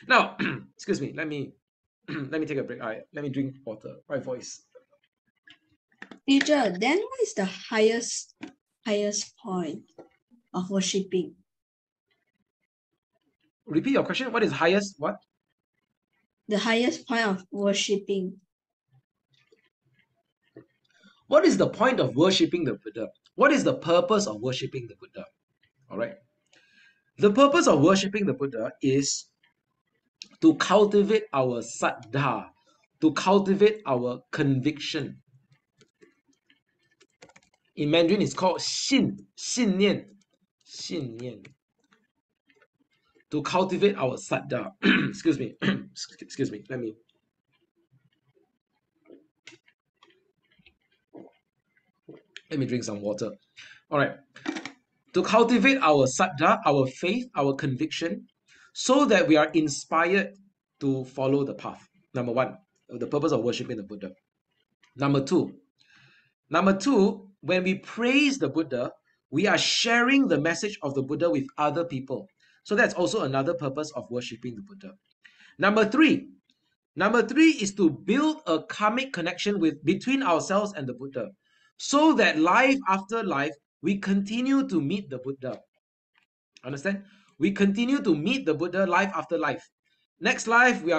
Now, excuse me, let me take a break. All right, let me drink water. My voice. Teacher, then what is the highest point of worshipping? Repeat your question. What is highest what? The highest point of worshipping. What is the point of worshipping the Buddha? What is the purpose of worshipping the Buddha? All right. The purpose of worshipping the Buddha is to cultivate our saddha, to cultivate our conviction. In Mandarin, it's called 信念. To cultivate our saddha. Excuse me. Excuse me. Let me drink some water. All right. To cultivate our saddha, our faith, our conviction, so that we are inspired to follow the path. Number one, the purpose of worshipping the Buddha. Number two, when we praise the Buddha, we are sharing the message of the Buddha with other people. So that's also another purpose of worshipping the Buddha. Number three is to build a karmic connection between ourselves and the Buddha, so that life after life, we continue to meet the Buddha. Understand? We continue to meet the Buddha life after life. Next life, we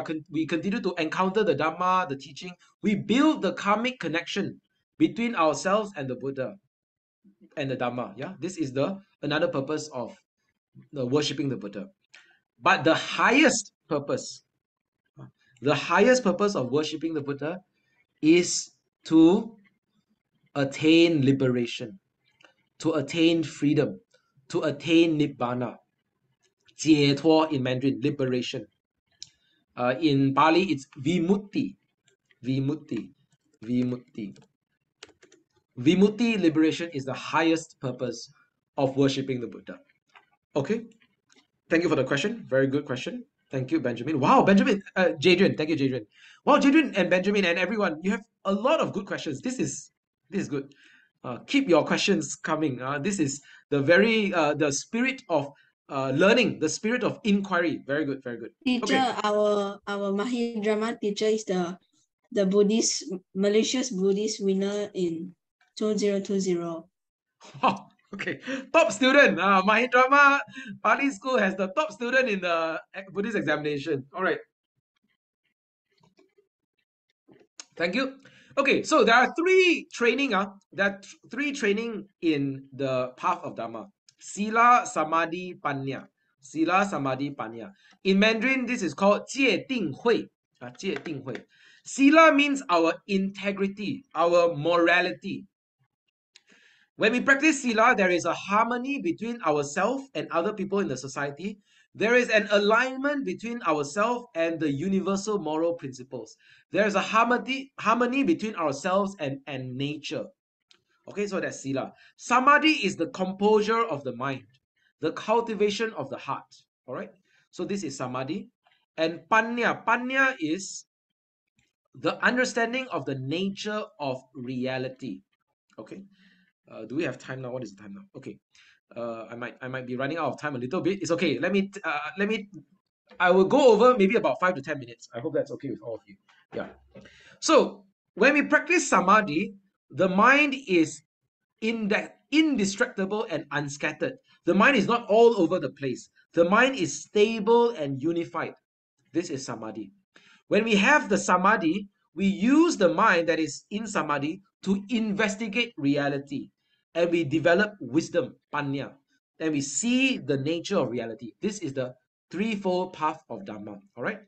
continue to encounter the Dhamma, the teaching. We build the karmic connection between ourselves and the Buddha and the Dhamma. Yeah, this is another purpose of worshipping the Buddha. But the highest purpose of worshipping the Buddha is to attain liberation, to attain freedom, to attain nibbana. 解脱 in Mandarin, liberation. In Pali, it's vimutti. Vimutti, liberation, is the highest purpose of worshipping the Buddha. Okay, thank you for the question. Very good question. Thank you, Benjamin. Wow, Benjamin, Jadrian, thank you, Jadrian. Wow, Jadrian and Benjamin and everyone, you have a lot of good questions. This is good. Keep your questions coming. This is the spirit of learning, the spirit of inquiry. Very good, very good. Teacher, Okay. our Mahidrama teacher is the Malaysia's Buddhist winner in 2020. Oh, okay. Top student. Mahidrama Pali School has the top student in the Buddhist examination. All right. Thank you. Okay, so there are three training in the path of Dhamma. Sila, Samadhi, Panya. Sila, Samadhi, Panya. In Mandarin, this is called 戒定慧. 戒定慧. Sila means our integrity, our morality. When we practice Sila, there is a harmony between ourselves and other people in the society. There is an alignment between ourselves and the universal moral principles. There is a harmony between ourselves and nature. Okay, so that's Sila. Samadhi is the composure of the mind, the cultivation of the heart. All right, so this is Samadhi. And Panya is the understanding of the nature of reality. Okay. Do we have time now? What is the time now? Okay. I might be running out of time a little bit. It's okay. I will go over maybe about 5 to 10 minutes. I hope that's okay with all of you. Yeah. So when we practice Samadhi, the mind is indestructible and unscattered. The mind is not all over the place. The mind is stable and unified. This is Samadhi. When we have the Samadhi, we use the mind that is in Samadhi to investigate reality. And we develop wisdom, Panya. And we see the nature of reality. This is the threefold path of Dhamma. All right.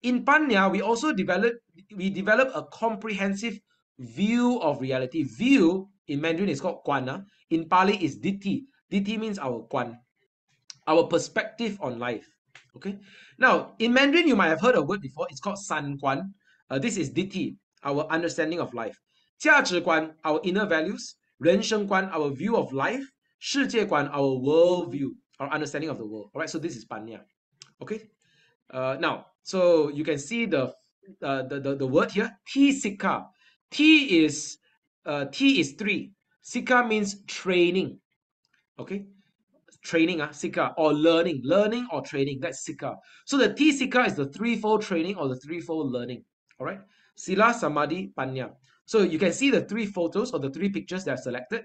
In Panya, we also develop a comprehensive view of reality. View in Mandarin is called Kwana. In Pali is Ditti. Ditti means our Kwan, our perspective on life. Okay. Now, in Mandarin, you might have heard a word before. It's called San Guan. This is Ditti, our understanding of life. 价值观, our inner values. 人生观, our view of life. 世界观, our world view, our understanding of the world. All right, so this is Panya. Okay. Now, so you can see the word here. T Sikha. T is 3. Sikha means training. Okay. Training, Sikha, or learning or training. That's Sikha. So the T Sikha is the threefold training or the threefold learning. All right. Sila, Samadhi, Panya. So you can see the 3 photos or the 3 pictures that I've selected.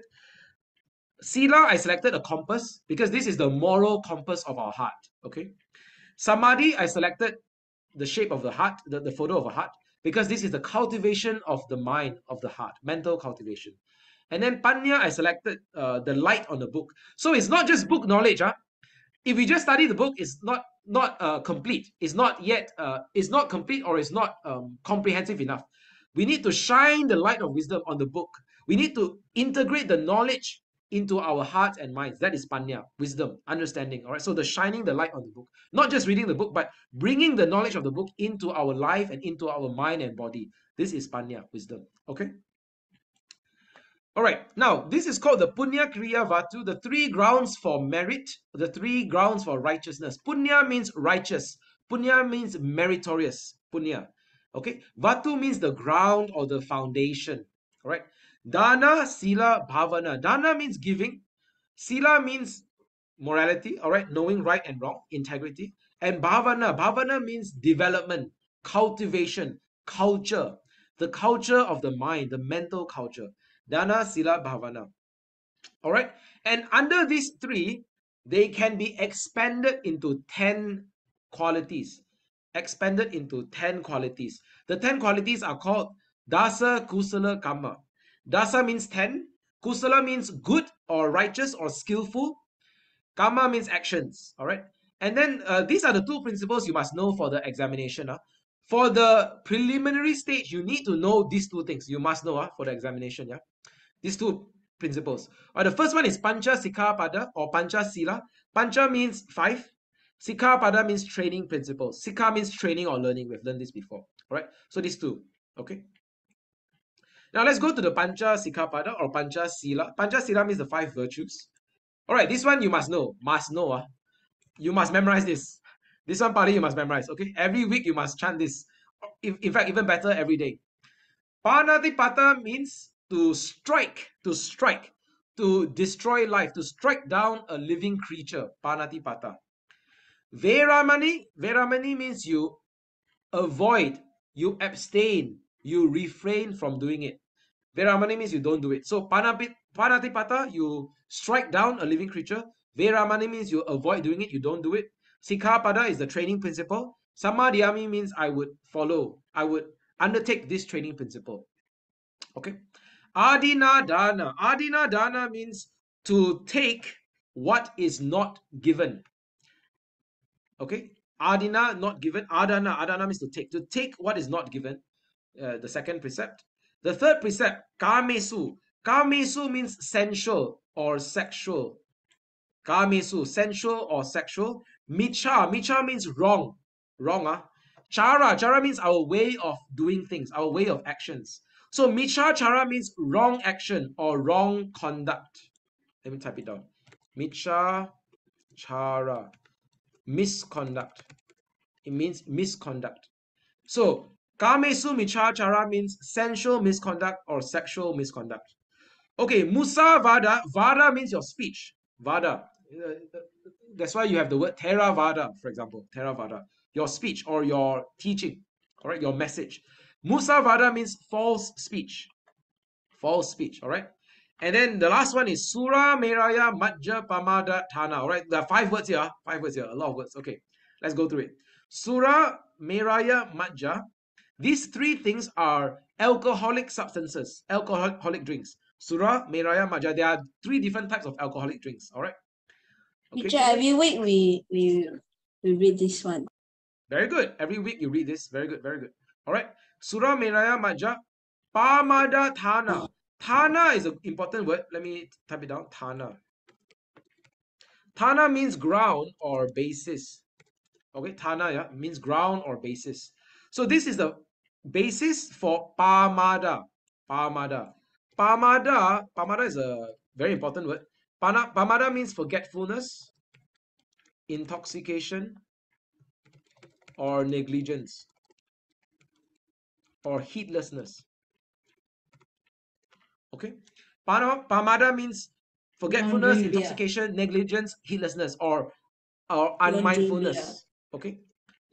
Sila, I selected a compass because this is the moral compass of our heart. Okay. Samadhi, I selected the shape of the heart, the photo of a heart, because this is the cultivation of the mind, of the heart, mental cultivation. And then Panya, I selected the light on the book. So it's not just book knowledge. If we just study the book, it's not complete. It's not yet, it's not complete, or it's not comprehensive enough. We need to shine the light of wisdom on the book. We need to integrate the knowledge into our hearts and minds. That is Panya, wisdom, understanding. All right. So the shining the light on the book, not just reading the book, but bringing the knowledge of the book into our life and into our mind and body. This is Panya, wisdom. Okay. All right, now this is called the Punya Kriya Vatu, the 3 grounds for merit, the 3 grounds for righteousness. Punya means righteous. Punya means meritorious. Punya. Okay, Vatu means the ground or the foundation. All right, Dana, Sila, Bhavana. Dana means giving. Sila means morality. All right, knowing right and wrong, integrity. And Bhavana. Bhavana means development, cultivation, culture. The culture of the mind, the mental culture. Dana, Sila, Bhavana. All right. And under these 3, they can be expanded into 10 qualities. Expanded into 10 qualities. The 10 qualities are called Dasa, Kusala, Kamma. Dasa means 10. Kusala means good or righteous or skillful. Kamma means actions. All right. And then these are the 2 principles you must know for the examination. For the preliminary stage, you need to know these 2 things. You must know for the examination. Yeah. These 2 principles. The first one is Pancha Sikkhapada or Pancha Sila. Pancha means 5. Sikkhapada means training principles. Sikha means training or learning. We've learned this before. All right. So these 2. Okay. Now let's go to the Pancha Sikkhapada or Pancha Sila. Pancha Sila means the 5 virtues. All right. This one you must know. Must know. You must memorize this. This one party you must memorize. Okay. Every week you must chant this. In fact, even better, every day. Panatipata means to strike, to destroy life, to strike down a living creature. Panatipata. Veramani means you avoid, you abstain, you refrain from doing it. Veramani means you don't do it. So Panatipata, you strike down a living creature. Veramani means you avoid doing it, you don't do it. Sikkhapada is the training principle. Samadhyami means I would follow, I would undertake this training principle. Okay. Adina Dana. Adina Dana means to take what is not given. Okay. Adina, not given. Adana. Adana means to take. To take what is not given. The second precept. The third precept, Kamesu. Kamesu means sensual or sexual. Kamesu, sensual or sexual. Micha. Micha means wrong. Wrong. Chara. Chara means our way of doing things, our way of actions. So Micha Chara means wrong action or wrong conduct. Let me type it down. Micha Chara. Misconduct. It means misconduct. So Kamesu Micha Chara means sensual misconduct or sexual misconduct. Okay, Musa Vada. Vada means your speech. Vada. That's why you have the word Theravāda, for example. Theravāda. Your speech or your teaching. All right, your message. Musa Vada means false speech. False speech, all right? And then the last one is Sura, Meraya, Majja, Pamada, Thana, all right? There are 5 words here. 5 words here, a lot of words. Okay, let's go through it. Sura, Meraya, Majja. These 3 things are alcoholic substances, alcoholic drinks. Sura, Meraya, Majja. There are 3 different types of alcoholic drinks, all right? Okay. Teacher, every week we read this one. Very good. Every week you read this. Very good, very good. All right. Sura Meraya Majja. Pamada Thana. Thana is an important word. Let me type it down. Thana. Thana means ground or basis. Okay, Thana means ground or basis. So this is the basis for Pamada. Pamada. Pamada is a very important word. Pamada means forgetfulness, intoxication, or negligence, or heedlessness. Okay, Pamada means forgetfulness, intoxication, negligence, heedlessness, or unmindfulness. Okay,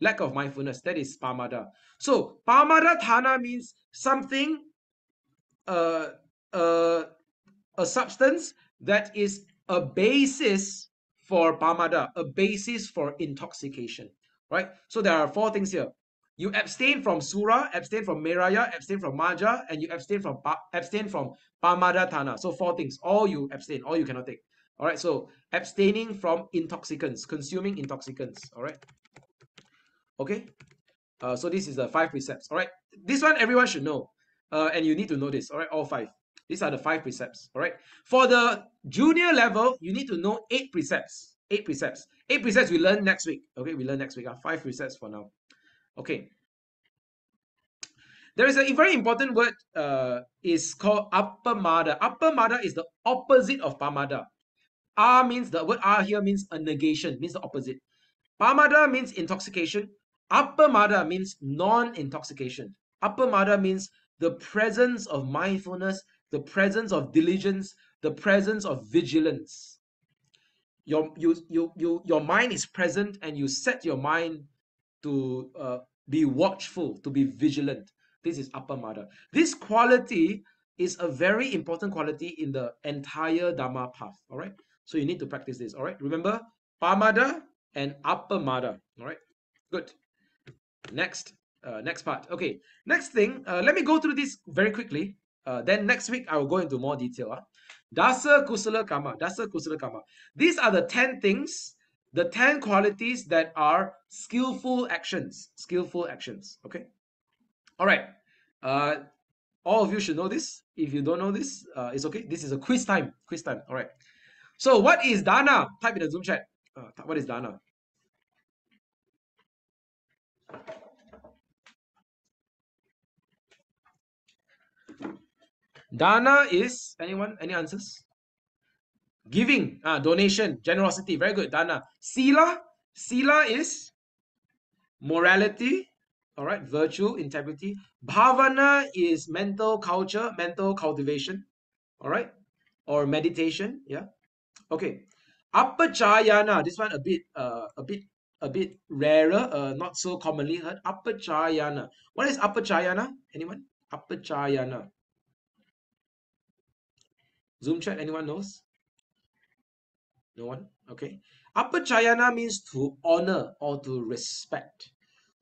lack of mindfulness. That is Pamada. So Pamada Thana means something, a substance that is a basis for Pamada, a basis for intoxication. Right. So there are 4 things here. You abstain from Sura, abstain from Meraya, abstain from Maja, and you abstain from Pamadatthana. So 4 things. All you abstain, all you cannot take. All right, so abstaining from intoxicants, consuming intoxicants. All right. Okay. So this is the 5 precepts. All right. This one everyone should know. And you need to know this. All right, all 5. These are the 5 precepts. All right. For the junior level, you need to know 8 precepts. 8 precepts. 8 precepts we learn next week. Okay, we learn next week. 5 precepts for now. Okay. There is a very important word is called appamada. Appamada is the opposite of pamada. Means the word here means a negation, means the opposite. Pamada means intoxication. Appamada means non-intoxication. Appamada means the presence of mindfulness, the presence of diligence, the presence of vigilance. Your mind is present and you set your mind to be watchful, to be vigilant. This is appamada. This quality is a very important quality in the entire Dhamma path. All right. So you need to practice this. All right. Remember, pamada and appamada. All right. Good. Next part. Okay. Next thing. Let me go through this very quickly. Then next week I will go into more detail. Dasa kusala kama. Dasa kusala kama. These are the 10 things, the 10 qualities that are skillful actions. Skillful actions. Okay. All right. All of you should know this. If you don't know this, it's okay. This is a quiz time. Quiz time. All right. So what is dana? Type in the Zoom chat. What is dana? Dana is, anyone? Any answers? Giving, donation, generosity. Very good. Dana. Sila. Sila is morality. All right. Virtue, integrity. Bhavana is mental culture, mental cultivation. All right. Or meditation. Yeah. Okay. Appachayana. This one a bit rarer, not so commonly heard. Appachayana. What is appachayana? Anyone? Appachayana. Zoom chat, anyone knows? No one? Okay. Appachayana means to honor or to respect.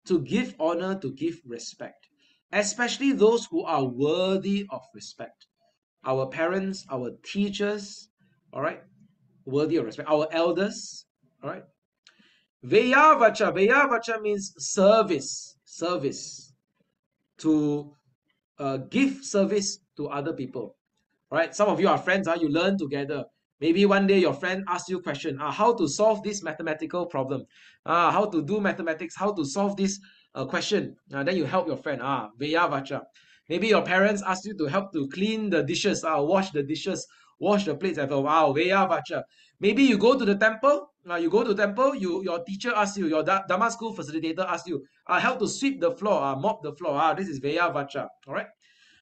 To give honor, to give respect. Especially those who are worthy of respect. Our parents, our teachers, all right? Worthy of respect. Our elders, all right? Veyavacha. Veyavacha means service. Service. To give service to other people. Right? Some of you are friends, you learn together. Maybe one day your friend asks you a question, how to solve this mathematical problem, how to do mathematics, how to solve this question. Then you help your friend, Veya Vacha. Maybe your parents ask you to help to clean the dishes, wash the dishes, wash the plates. Wow, Veya Vacha. Maybe you go to the temple, your teacher asks you, your Dhamma school facilitator asks you, help to sweep the floor, mop the floor. This is Veya Vacha. All right.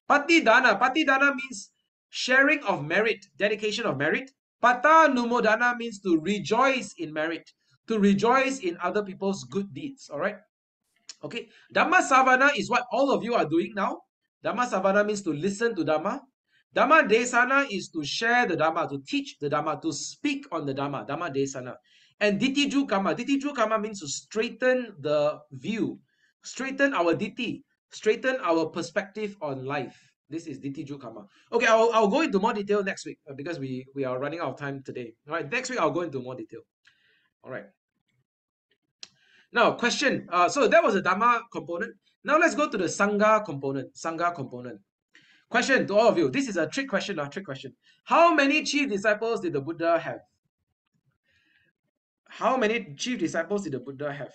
Patidana. Patidana means sharing of merit, dedication of merit. Pata numodana means to rejoice in merit, to rejoice in other people's good deeds. All right. Okay. Dhamma savana is what all of you are doing now. Dhamma savana means to listen to Dhamma. Dhamma desana is to share the Dhamma, to teach the Dhamma, to speak on the Dhamma. Dhamma desana. And ditiju kama. Ditiju kama means to straighten the view, straighten our ditti, straighten our perspective on life. This is ditiju kama. Okay, I'll go into more detail next week because we are running out of time today. All right, next week I'll go into more detail. All right. Now, question. So that was the Dhamma component. Now let's go to the Sangha component. Sangha component. Question to all of you. This is a trick question. Trick question. How many chief disciples did the Buddha have? How many chief disciples did the Buddha have?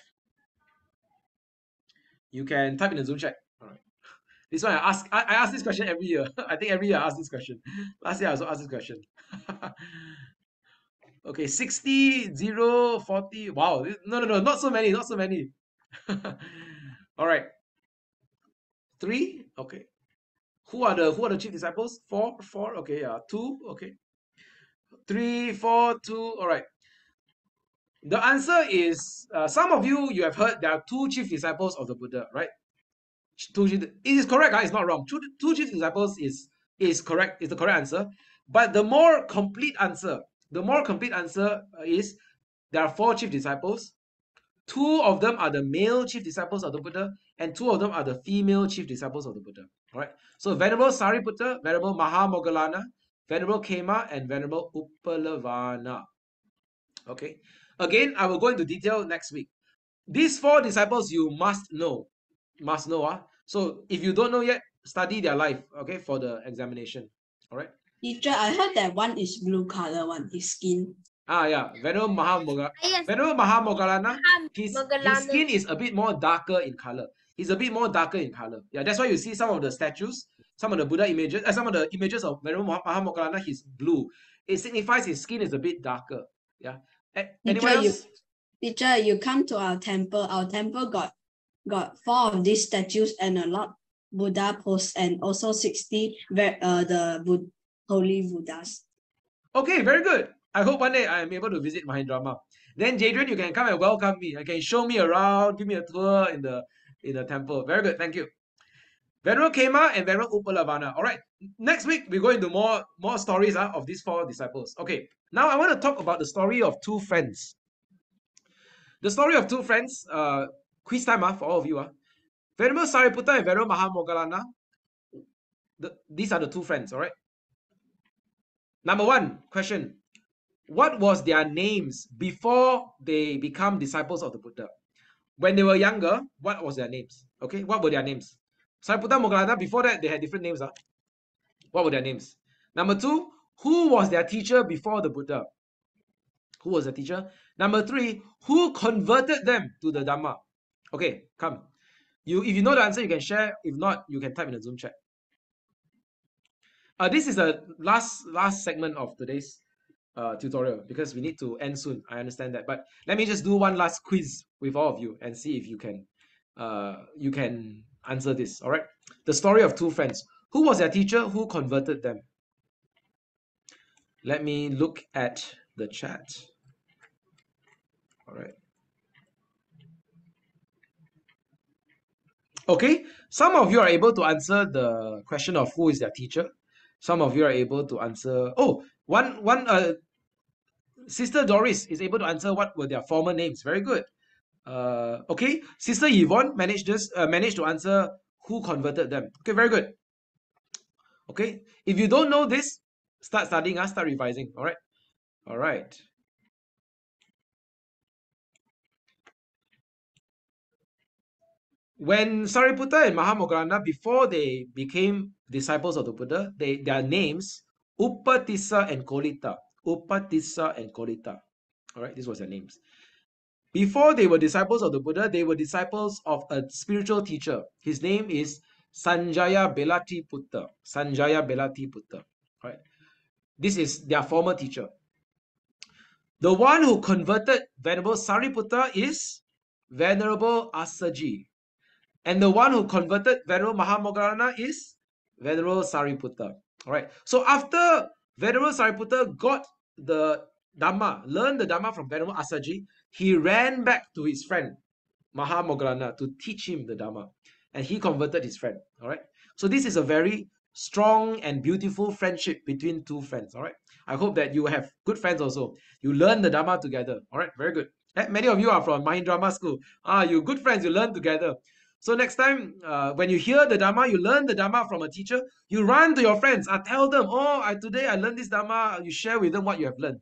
You can type in the Zoom chat. All right. This one I ask this question every year. I think every year I ask this question. Last year I also asked this question. Okay, 60, 0, 40. Wow. No, not so many. Not so many. All right. 3. Okay. Who are the chief disciples? 4. Okay, 2. Okay. 3, 4, 2. All right. The answer is some of you have heard there are 2 chief disciples of the Buddha, right? It is correct. It's not wrong. Two chief disciples is correct. Is the correct answer. But the more complete answer is there are 4 chief disciples. 2 of them are the male chief disciples of the Buddha, and 2 of them are the female chief disciples of the Buddha. All right. So Venerable Sariputta, Venerable Mahamoggallana, Venerable Khema, and Venerable Uppalavana. Okay. Again, I will go into detail next week. These 4 disciples you must know. Must know. So if you don't know yet, study their life, okay, for the examination. All right. Teacher, I heard that one is blue color, one is skin. Yeah. Venerable Yes. Mahamoggallana, his Mahamoggallana. skin is a bit more darker in color. He's a bit more darker in color. Yeah, that's why you see some of the statues, some of the Buddha images, some of the images of Venerable Mahamoggallana, he's blue. It signifies his skin is a bit darker. Yeah. Anyone else? Teacher, you come to our temple. Our temple got 4 of these statues and a lot Buddha pose and also 60 the holy Buddhas. Okay, very good. I hope one day I am able to visit Mahendrama. Then Jadrian, you can come and welcome me. You can show me around, give me a tour in the temple. Very good, thank you. Venerable Khema and Venerable Uppalavana. All right, next week we go into more stories of these 4 disciples. Okay, now I want to talk about the story of 2 friends. The story of 2 friends, quiz time for all of you. Venerable Sariputta and Venerable Mahamoggallana. These are the 2 friends, all right? Number 1 question. What was their names before they become disciples of the Buddha? When they were younger, what was their names? Okay, what were their names? Sariputta, Moggallana, before that, they had different names. What were their names? Number 2, who was their teacher before the Buddha? Who was the teacher? Number 3, who converted them to the Dhamma? Okay, come. If you know the answer, you can share. If not, you can type in the Zoom chat. This is the last segment of today's tutorial because we need to end soon. I understand that, but let me just do one last quiz with all of you and see if you can answer this. All right. The story of 2 friends. Who was their teacher? Who converted them? Let me look at the chat. All right. Okay. Some of you are able to answer the question of who is their teacher. Some of you are able to answer. Oh, one Sister Doris is able to answer what were their former names. Very good. Okay, Sister Yvonne managed to answer who converted them. Okay, very good. Okay, if you don't know this, start studying, start revising. All right, all right. When Sariputta and Mahamoggallana, before they became disciples of the Buddha, their names Uppatissa and Kolita. Uppatissa and Kolita. All right, this was their names. Before they were disciples of the Buddha, they were disciples of a spiritual teacher. His name is Sanjaya Belatthiputta. Sanjaya Belatthiputta. Right? This is their former teacher. The one who converted Venerable Sariputta is Venerable Assaji. And the one who converted Venerable Mahamoggallana is Venerable Sariputta. All right. So after Venerable Sariputta got the Dhamma, learned the Dhamma from Venerable Assaji, he ran back to his friend Mahamoggallana to teach him the Dhamma, and he converted his friend. All right. So this is a very strong and beautiful friendship between 2 friends. All right. I hope that you have good friends also. You learn the Dhamma together. All right. Very good. Many of you are from Malaysian Drama School. You good friends. You learn together. So next time, when you hear the Dhamma, you learn the Dhamma from a teacher, you run to your friends. Tell them, today I learned this Dhamma. You share with them what you have learned.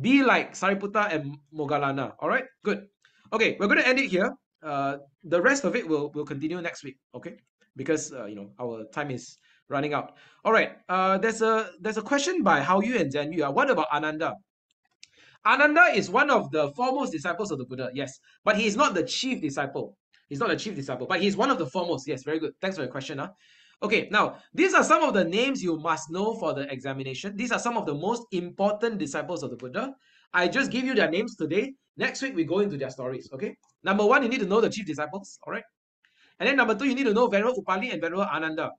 Be like Sariputta and Moggallana. All right, good. Okay, we're going to end it here. The rest of it will continue next week. Okay, because our time is running out. All right. There's a question by Hao Yu and Zhen Yu. What about Ananda? Ananda is one of the foremost disciples of the Buddha. Yes, but he is not the chief disciple. He's not a chief disciple, but he's one of the foremost. Yes, very good. Thanks for your question. Okay, now, these are some of the names you must know for the examination. These are some of the most important disciples of the Buddha. I just give you their names today. Next week, we go into their stories, okay? Number 1, you need to know the chief disciples, all right? And then number 2, you need to know Venerable Upali and Venerable Ananda.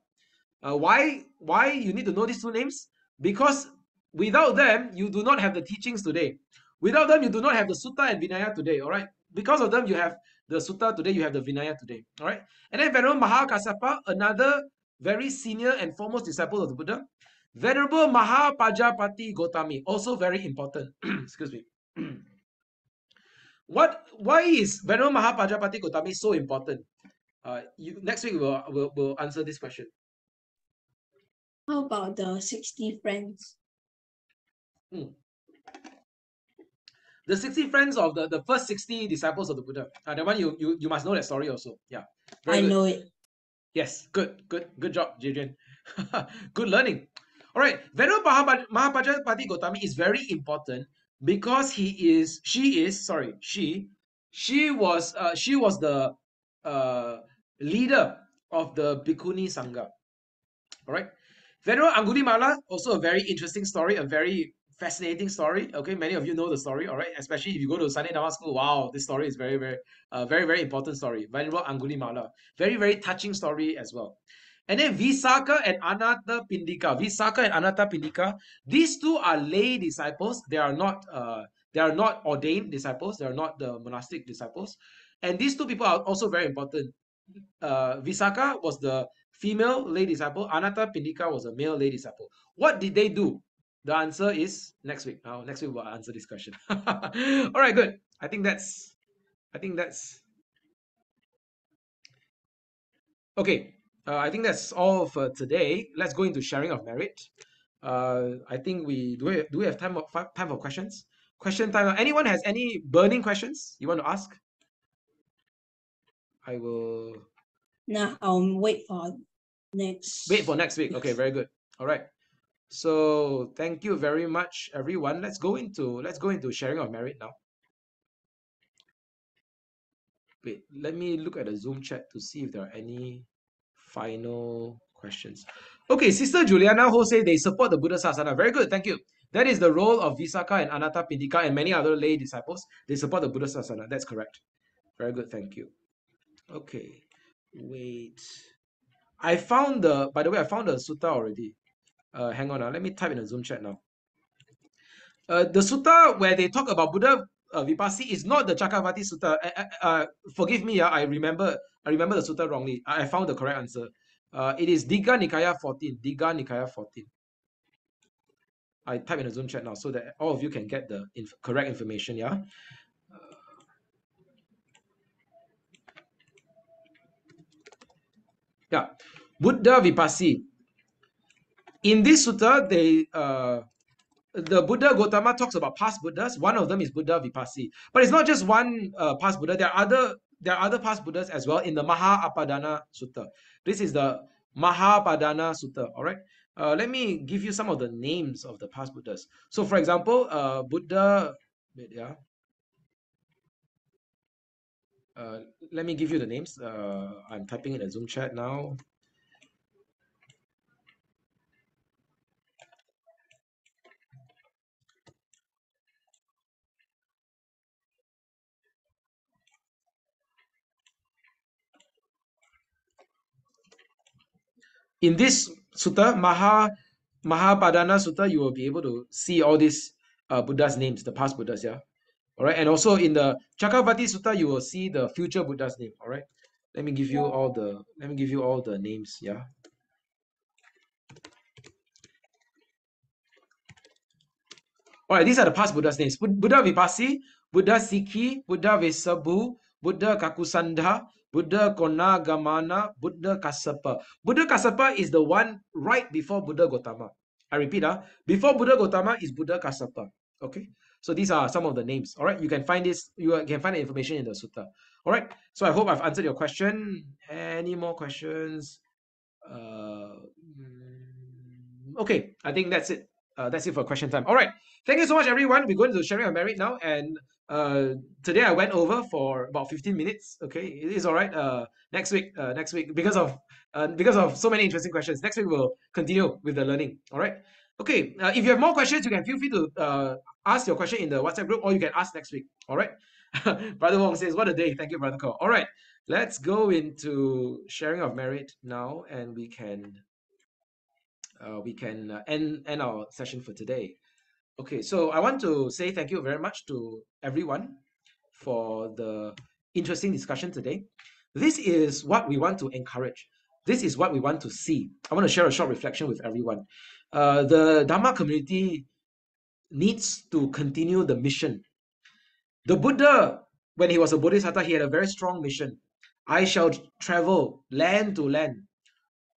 Why you need to know these 2 names? Because without them, you do not have the teachings today. Without them, you do not have the Sutta and Vinaya today, all right? Because of them, you have the Sutta today, you have the Vinaya today, all right? And then Venerable Mahakassapa, another very senior and foremost disciple of the Buddha. Venerable Mahapajapati Gotami, also very important. Excuse me. Why is Venerable Mahapajapati Gotami so important? Next week we'll answer this question. How about the 60 friends? The 60 friends of the first 60 disciples of the Buddha. That one you must know that story also. Yeah. Very I good. know it. Yes, good job, Jijin. Good learning. All right, Venerable Mahapajapati Gotami is very important because she was the leader of the Bhikkhuni Sangha. All right, Venerable Angulimala, also a very interesting story, a very fascinating story. Okay, many of you know the story. All right, especially if you go to Sunday Dhamma School. Wow, this story is very very important story. Venerable Angulimala, very touching story as well. And then Visakha and Anathapindika. Visakha and Anathapindika, these two are lay disciples. They are not ordained disciples. They are not the monastic disciples. And these two people are also very important. Visakha was the female lay disciple. Anathapindika was a male lay disciple. What did they do? The answer is next week. Now, next week we'll answer this question. All right, good. I think that's okay. I think that's all for today. Let's go into sharing of merit. I think we have time for questions. Question time. Anyone has any burning questions you want to ask? I will Now I'll wait for next. wait for next week. Okay, very good. All right. So thank you very much, everyone. Let's go into sharing of merit now. Wait, let me look at the Zoom chat to see if there are any final questions. Okay, Sister Juliana Ho say they support the Buddha Sasana. Very good, thank you. That is the role of Visakha and Anathapindika and many other lay disciples. They support the Buddha Sasana. That's correct. Very good, thank you. Okay, wait. By the way, I found the sutta already. Hang on now, let me type in the Zoom chat now. The sutta where they talk about Buddha Vipassi is not the Chakravarti Sutta. Forgive me, I remember the sutta wrongly. I found the correct answer. It is Digha Nikaya 14. Digha Nikaya 14. I type in the Zoom chat now so that all of you can get the correct information. Yeah. Yeah. Buddha Vipassi. In this sutta, the Buddha Gautama talks about past Buddhas. One of them is Buddha Vipassi. But it's not just one past Buddha. There are other past Buddhas as well in the Mahapadana Sutta. This is the Mahapadana Sutta. All right. Let me give you some of the names of the past Buddhas. So, for example, Buddha. Yeah. Let me give you the names. I'm typing in the Zoom chat now. In this sutta, Mahapadana Sutta, you will be able to see all these Buddhas' names, the past Buddhas, yeah. All right, and also in the Chakravarti Sutta, you will see the future Buddha's name. All right, let me give you all the names, yeah. All right, these are the past Buddha's names: Buddha Vipassi, Buddha Sikhi, Buddha Vesabu, Buddha Kakusandha, Buddha Konagamana, Buddha Kassapa. Buddha Kassapa is the one right before Buddha Gautama. I repeat, before Buddha Gautama is Buddha Kassapa. Okay, so these are some of the names. All right, you can find this. You can find the information in the sutta. All right, so I hope I've answered your question. Any more questions? Okay, I think that's it. That's it for question time. All right. Thank you so much, everyone. We're going to sharing of merit now, and today I went over for about 15 minutes. Okay, it is all right. Next week, because of so many interesting questions, next week we'll continue with the learning. All right. Okay. If you have more questions, you can feel free to ask your question in the WhatsApp group, or you can ask next week. All right. Brother Wong says, "What a day!" Thank you, Brother Ko. All right. Let's go into sharing of merit now, and we can end our session for today. Okay, so I want to say thank you very much to everyone for the interesting discussion today. This is what we want to encourage. This is what we want to see. I want to share a short reflection with everyone. The Dhamma community needs to continue the mission. The Buddha, when he was a Bodhisattva, he had a very strong mission. I shall travel land to land,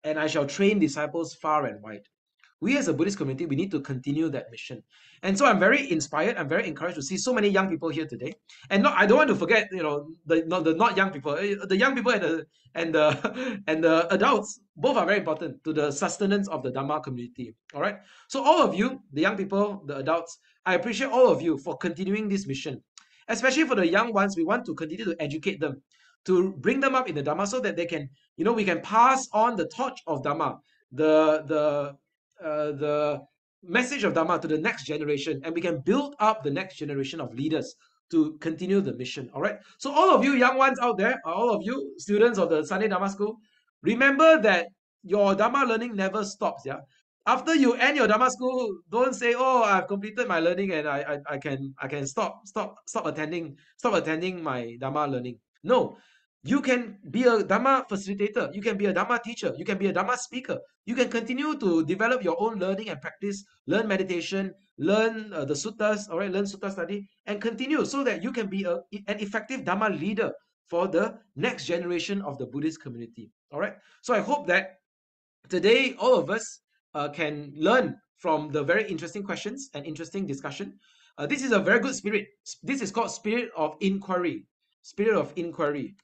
and I shall train disciples far and wide. We as a Buddhist community, we need to continue that mission. And so I'm very inspired, I'm very encouraged to see so many young people here today. And I don't want to forget, the not young people, the young people and the and the adults, both are very important to the sustenance of the Dhamma community. All right. So all of you, the young people, the adults, I appreciate all of you for continuing this mission. Especially for the young ones, we want to continue to educate them, to bring them up in the Dhamma so that they can, we can pass on the torch of Dhamma, the message of Dhamma to the next generation, and we can build up the next generation of leaders to continue the mission. All right. So all of you young ones out there, all of you students of the Sunday Dhamma School, remember that your Dhamma learning never stops. Yeah. After you end your Dhamma school, don't say, "Oh, I've completed my learning and I can stop attending my Dhamma learning." No, you can be a Dhamma facilitator. You can be a Dhamma teacher. You can be a Dhamma speaker. You can continue to develop your own learning and practice, learn meditation, learn the suttas, all right, learn sutta study, and continue so that you can be an effective Dhamma leader for the next generation of the Buddhist community. All right. So I hope that today all of us can learn from the very interesting questions and interesting discussion. This is a very good spirit. This is called spirit of inquiry. Spirit of inquiry.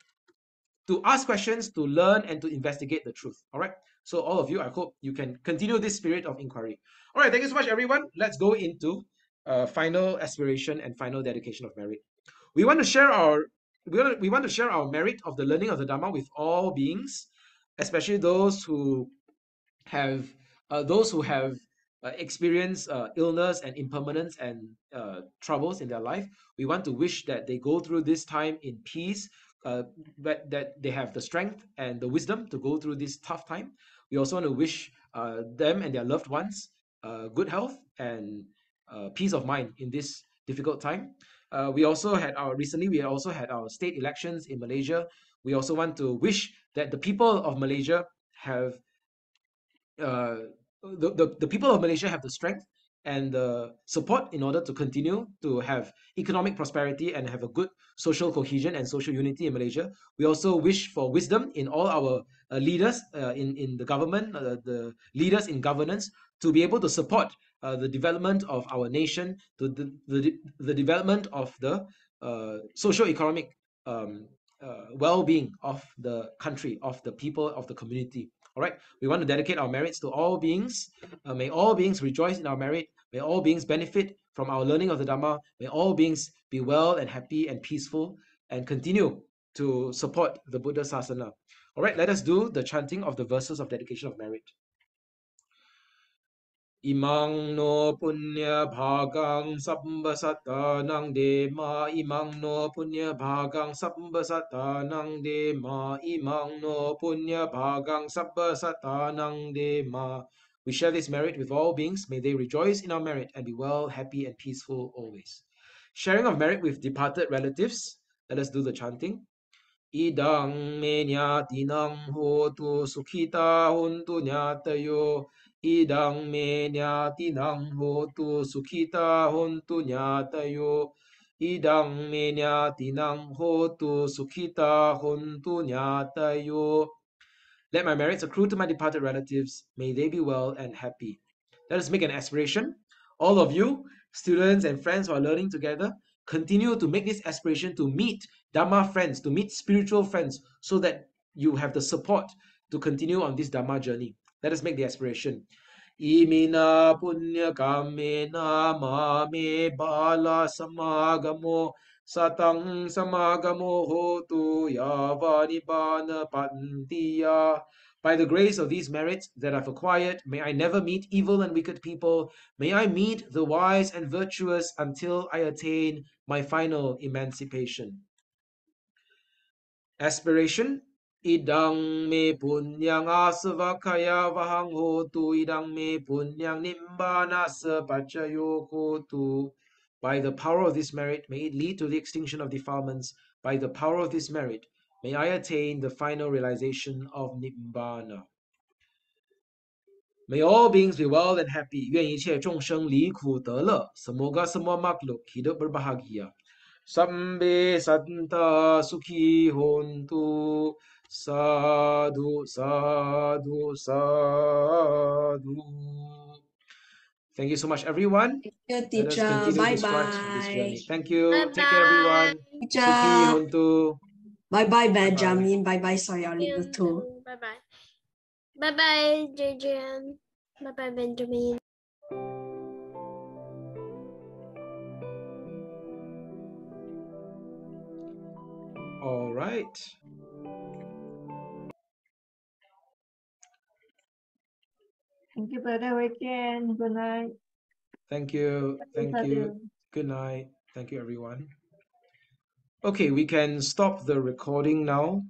To ask questions, to learn, and to investigate the truth. All right. So all of you, I hope you can continue this spirit of inquiry. All right. Thank you so much, everyone. Let's go into final aspiration and final dedication of merit. We want to share our merit of the learning of the Dhamma with all beings, especially those who have experienced illness and impermanence and troubles in their life. We want to wish that they go through this time in peace, but that they have the strength and the wisdom to go through this tough time. We also want to wish them and their loved ones good health and peace of mind in this difficult time. We also had our state elections in Malaysia. We also want to wish that the people of Malaysia have the people of Malaysia have the strength and the support in order to continue to have economic prosperity and have a good social cohesion and social unity in Malaysia. We also wish for wisdom in all our leaders in the government, the leaders in governance, to be able to support the development of our nation, to the development of the socio-economic well-being of the country, of the people, of the community. All right, we want to dedicate our merits to all beings. May all beings rejoice in our merit. May all beings benefit from our learning of the Dhamma. May all beings be well and happy and peaceful and continue to support the Buddha Sasana. All right, let us do the chanting of the verses of dedication of merit. Imang no punya bhagang sabba satanang dema. Imang no punya bhagang sabba satanang dema. Imang no punya bhagang sabba satanang dema. We share this merit with all beings. May they rejoice in our merit and be well, happy, and peaceful always. Sharing of merit with departed relatives. Let us do the chanting. Idang me nyatinang hotu sukhita huntu nyatayo. Idang me nyatinang hotu sukhita huntu nyatayo. Idang me nyatinang hotu sukhita huntu nyatayo. Let my merits accrue to my departed relatives. May they be well and happy. Let us make an aspiration. All of you, students and friends who are learning together, continue to make this aspiration to meet Dhamma friends, to meet spiritual friends, so that you have the support to continue on this Dhamma journey. Let us make the aspiration. Imina punya kamena mame bala samagamo satang samagamo hotu yavanibana pantiya. By the grace of these merits that I've acquired, may I never meet evil and wicked people. May I meet the wise and virtuous until I attain my final emancipation. Aspiration. Idang me punyang asavakaya vahang hotu. Idang me punyang nimbana sapachayo hotu. By the power of this merit, may it lead to the extinction of defilements. By the power of this merit, may I attain the final realization of Nibbana. May all beings be well and happy. 愿一切众生离苦得乐. Semoga semua makhluk hidup berbahagia. Sambe Santa Sukhi Hontu. Sadhu, sadhu, sadhu. Thank you so much, everyone. Thank you, Let us teacher. continue Bye to strive through this journey. bye. Thank you. Bye Take care, everyone. bye. Sukhi Teacher. Hontu. Bye bye, Bye-bye. Benjamin. Bye bye, Soyoli too. Bye bye. Bye bye, JJ. Bye bye, Benjamin. All right. Thank you, Brother Weekend. Good night. Thank you. Thank you. Good night. Thank you, everyone. Okay, we can stop the recording now.